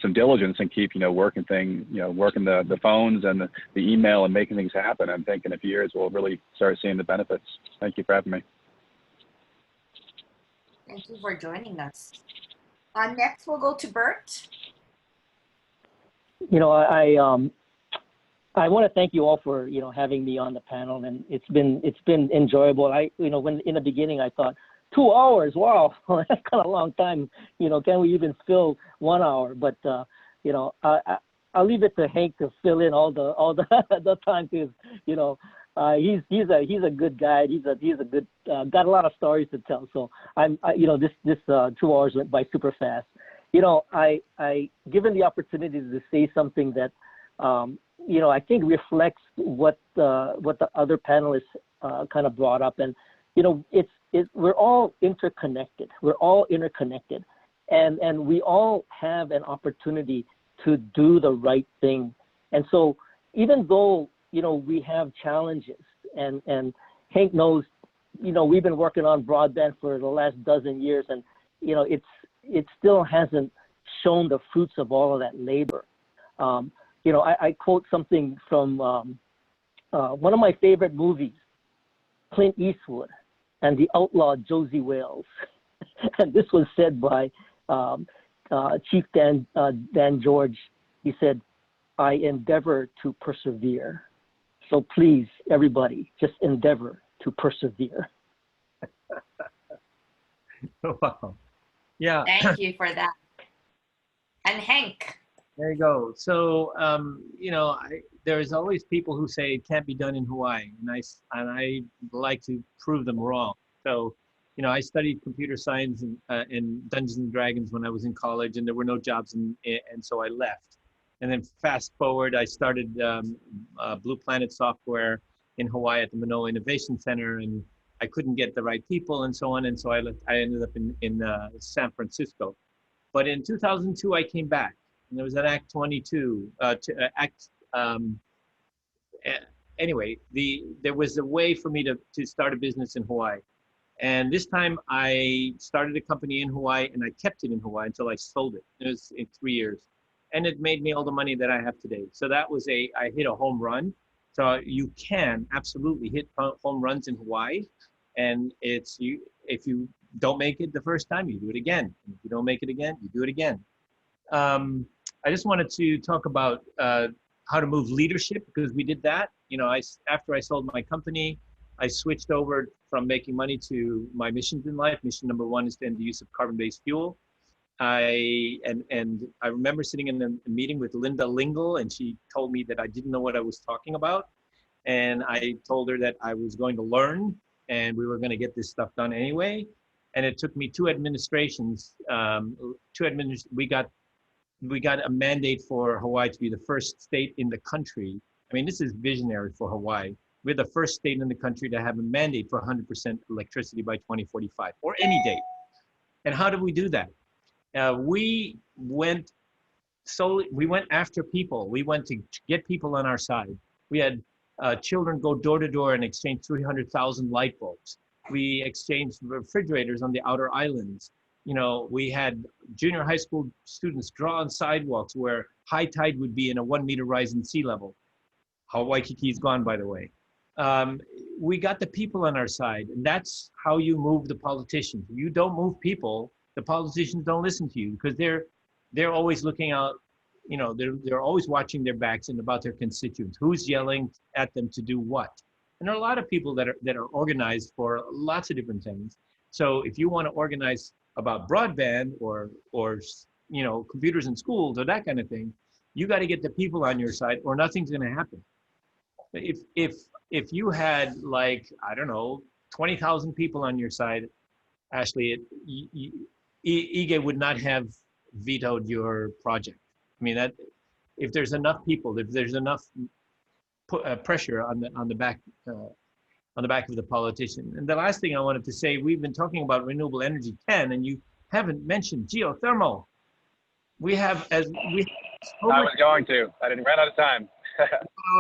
some diligence and keep working the phones and the email and making things happen. I'm thinking in a few years we'll really start seeing the benefits. Thank you for having me. Thank you for joining us. Next we'll go to Bert. I want to thank you all for having me on the panel, and it's been enjoyable. When in the beginning I thought 2 hours, wow, that's kind of a long time. Can we even fill 1 hour? But I'll leave it to Hank to fill in all the time, because he's a good guy. He's a good got a lot of stories to tell. So this 2 hours went by super fast. I given the opportunity to say something that I think reflects what the other panelists kind of brought up, and we're all interconnected. We're all interconnected, and we all have an opportunity to do the right thing. And so even though we have challenges, and Hank knows, we've been working on broadband for the last dozen years, and it still hasn't shown the fruits of all of that labor. I quote something from one of my favorite movies, Clint Eastwood and the outlaw Josie Wales. And this was said by Chief Dan George. He said, "I endeavor to persevere." So please, everybody, just endeavor to persevere. Wow. Yeah. Thank you for that. And Hank. There you go. So, there's always people who say it can't be done in Hawaii, and I like to prove them wrong. So, I studied computer science and Dungeons and Dragons when I was in college, and there were no jobs, and so I left. And then fast forward, I started Blue Planet Software in Hawaii at the Manoa Innovation Center, and I couldn't get the right people and so on, and so I ended up in San Francisco. But in 2002, I came back. And there was an Act 22 anyway, there was a way for me to start a business in Hawaii. And this time I started a company in Hawaii, and I kept it in Hawaii until I sold it. It was in 3 years. And it made me all the money that I have today. So that was I hit a home run. So you can absolutely hit home runs in Hawaii, and if you don't make it the first time, you do it again. And if you don't make it again, you do it again. I just wanted to talk about how to move leadership, because we did that. You know, after I sold my company, I switched over from making money to my missions in life. Mission number 1 is to end the use of carbon-based fuel. I remember sitting in a meeting with Linda Lingle, and she told me that I didn't know what I was talking about. And I told her that I was going to learn, and we were going to get this stuff done anyway. And it took me 2 administrations. We got a mandate for Hawaii to be the first state in the country. I mean, this is visionary for Hawaii. We're the first state in the country to have a mandate for 100% electricity by 2045, or any date. And how did we do that? We went after people. We went to get people on our side. We had children go door to door and exchange 300,000 light bulbs. We exchanged refrigerators on the outer islands. You know, we had junior high school students draw on sidewalks where high tide would be in a 1 meter rise in sea level. Waikiki is gone, by the way. We got the people on our side, and that's how you move the politicians. If you don't move people, the politicians don't listen to you, because they're always looking out. You know, they're always watching their backs and about their constituents. Who's yelling at them to do what? And there are a lot of people that are organized for lots of different things. So if you want to organize about broadband or you know, computers in schools or that kind of thing, you got to get the people on your side, or nothing's going to happen. If you had, like, I don't know, 20,000 people on your side, Ashley, Ige would not have vetoed your project. I mean, that if there's enough people, if there's enough pressure on the back of the politician. And the last thing I wanted to say, we've been talking about renewable energy 10, and you haven't mentioned geothermal. I was going to. I didn't run out of time.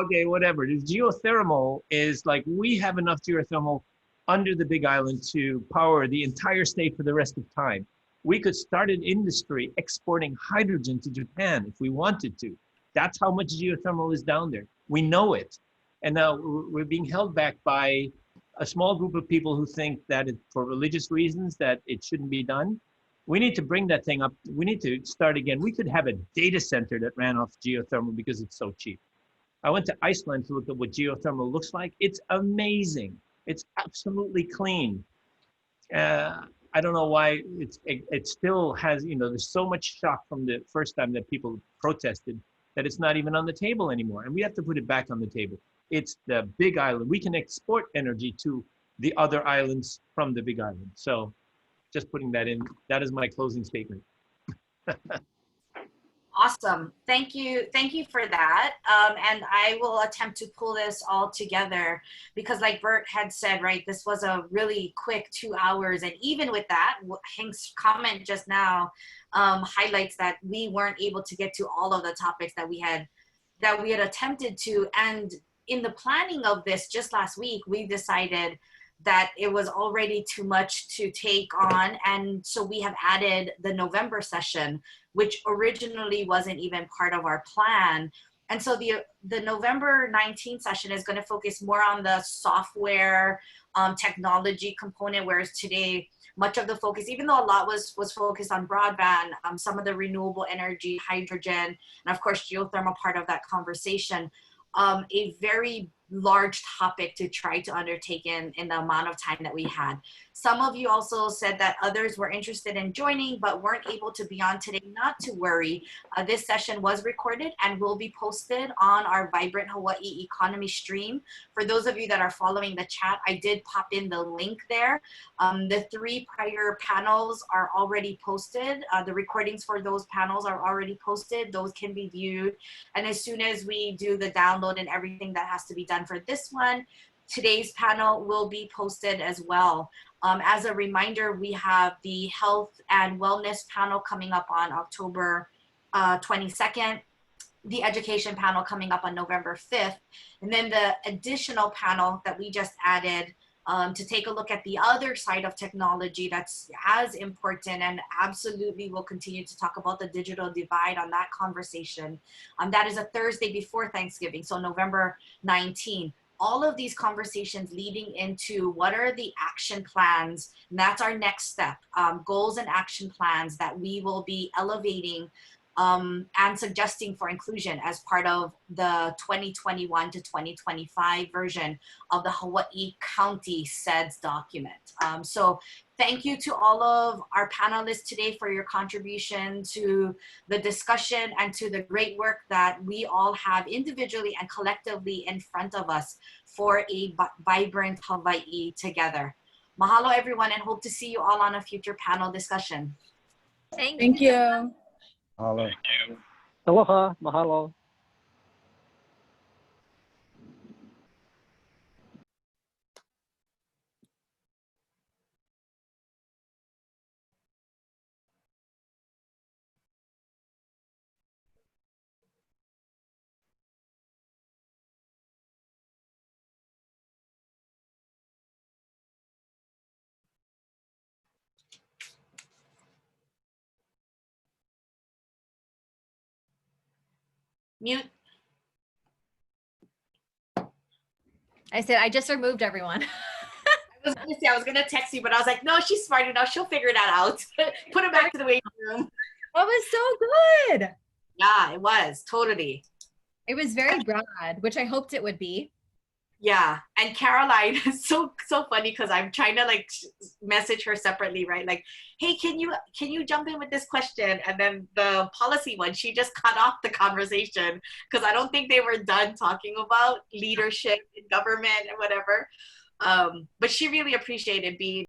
Okay, whatever. The geothermal is like, we have enough geothermal under the Big Island to power the entire state for the rest of time. We could start an industry exporting hydrogen to Japan if we wanted to. That's how much geothermal is down there. We know it. And now we're being held back by a small group of people who think that for religious reasons that it shouldn't be done. We need to bring that thing up. We need to start again. We could have a data center that ran off geothermal because it's so cheap. I went to Iceland to look at what geothermal looks like. It's amazing. It's absolutely clean. I don't know why it still has, you know, there's so much shock from the first time that people protested that it's not even on the table anymore. And we have to put it back on the table. It's the Big Island. We can export energy to the other islands from the Big Island. So just putting that in, that is my closing statement. Awesome. Thank you. Thank you for that. And I will attempt to pull this all together because, like Bert had said, right, this was a really quick 2 hours. And even with that, Hank's comment just now highlights that we weren't able to get to all of the topics that we had attempted to. And in the planning of this just last week, we decided that it was already too much to take on. And so we have added the November session, which originally wasn't even part of our plan. And so the November 19th session is going to focus more on the software technology component, whereas today, much of the focus, even though a lot was focused on broadband, some of the renewable energy, hydrogen, and of course, geothermal part of that conversation, a very large topic to try to undertake in the amount of time that we had. Some of you also said that others were interested in joining but weren't able to be on today. Not to worry. This session was recorded and will be posted on our Vibrant Hawaii Economy stream. For those of you that are following the chat, I did pop in the link there. The 3 prior panels are already posted. The recordings for those panels are already posted. Those can be viewed. And as soon as we do the download and everything that has to be done for this one, today's panel will be posted as well. As a reminder, we have the health and wellness panel coming up on October 22nd, the education panel coming up on November 5th, and then the additional panel that we just added to take a look at the other side of technology that's as important, and absolutely we'll continue to talk about the digital divide on that conversation. That is a Thursday before Thanksgiving, so November 19. All of these conversations leading into what are the action plans, and that's our next step, goals and action plans that we will be elevating and suggesting for inclusion as part of the 2021 to 2025 version of the Hawaii County CEDS document. So thank you to all of our panelists today for your contribution to the discussion and to the great work that we all have individually and collectively in front of us for a vibrant Hawaii together. Mahalo everyone, and hope to see you all on a future panel discussion. Thank you. Mahalo. Aloha, mahalo. Mute. I said, I just removed everyone. I was gonna text you, but I was like, no, she's smart enough. She'll figure that out. Put her back to the waiting room. That was so good. Yeah, it was totally. It was very broad, which I hoped it would be. Yeah, and Caroline is so funny because I'm trying to like message her separately, right? Like, hey, can you jump in with this question? And then the policy one, she just cut off the conversation because I don't think they were done talking about leadership in government and whatever. But she really appreciated being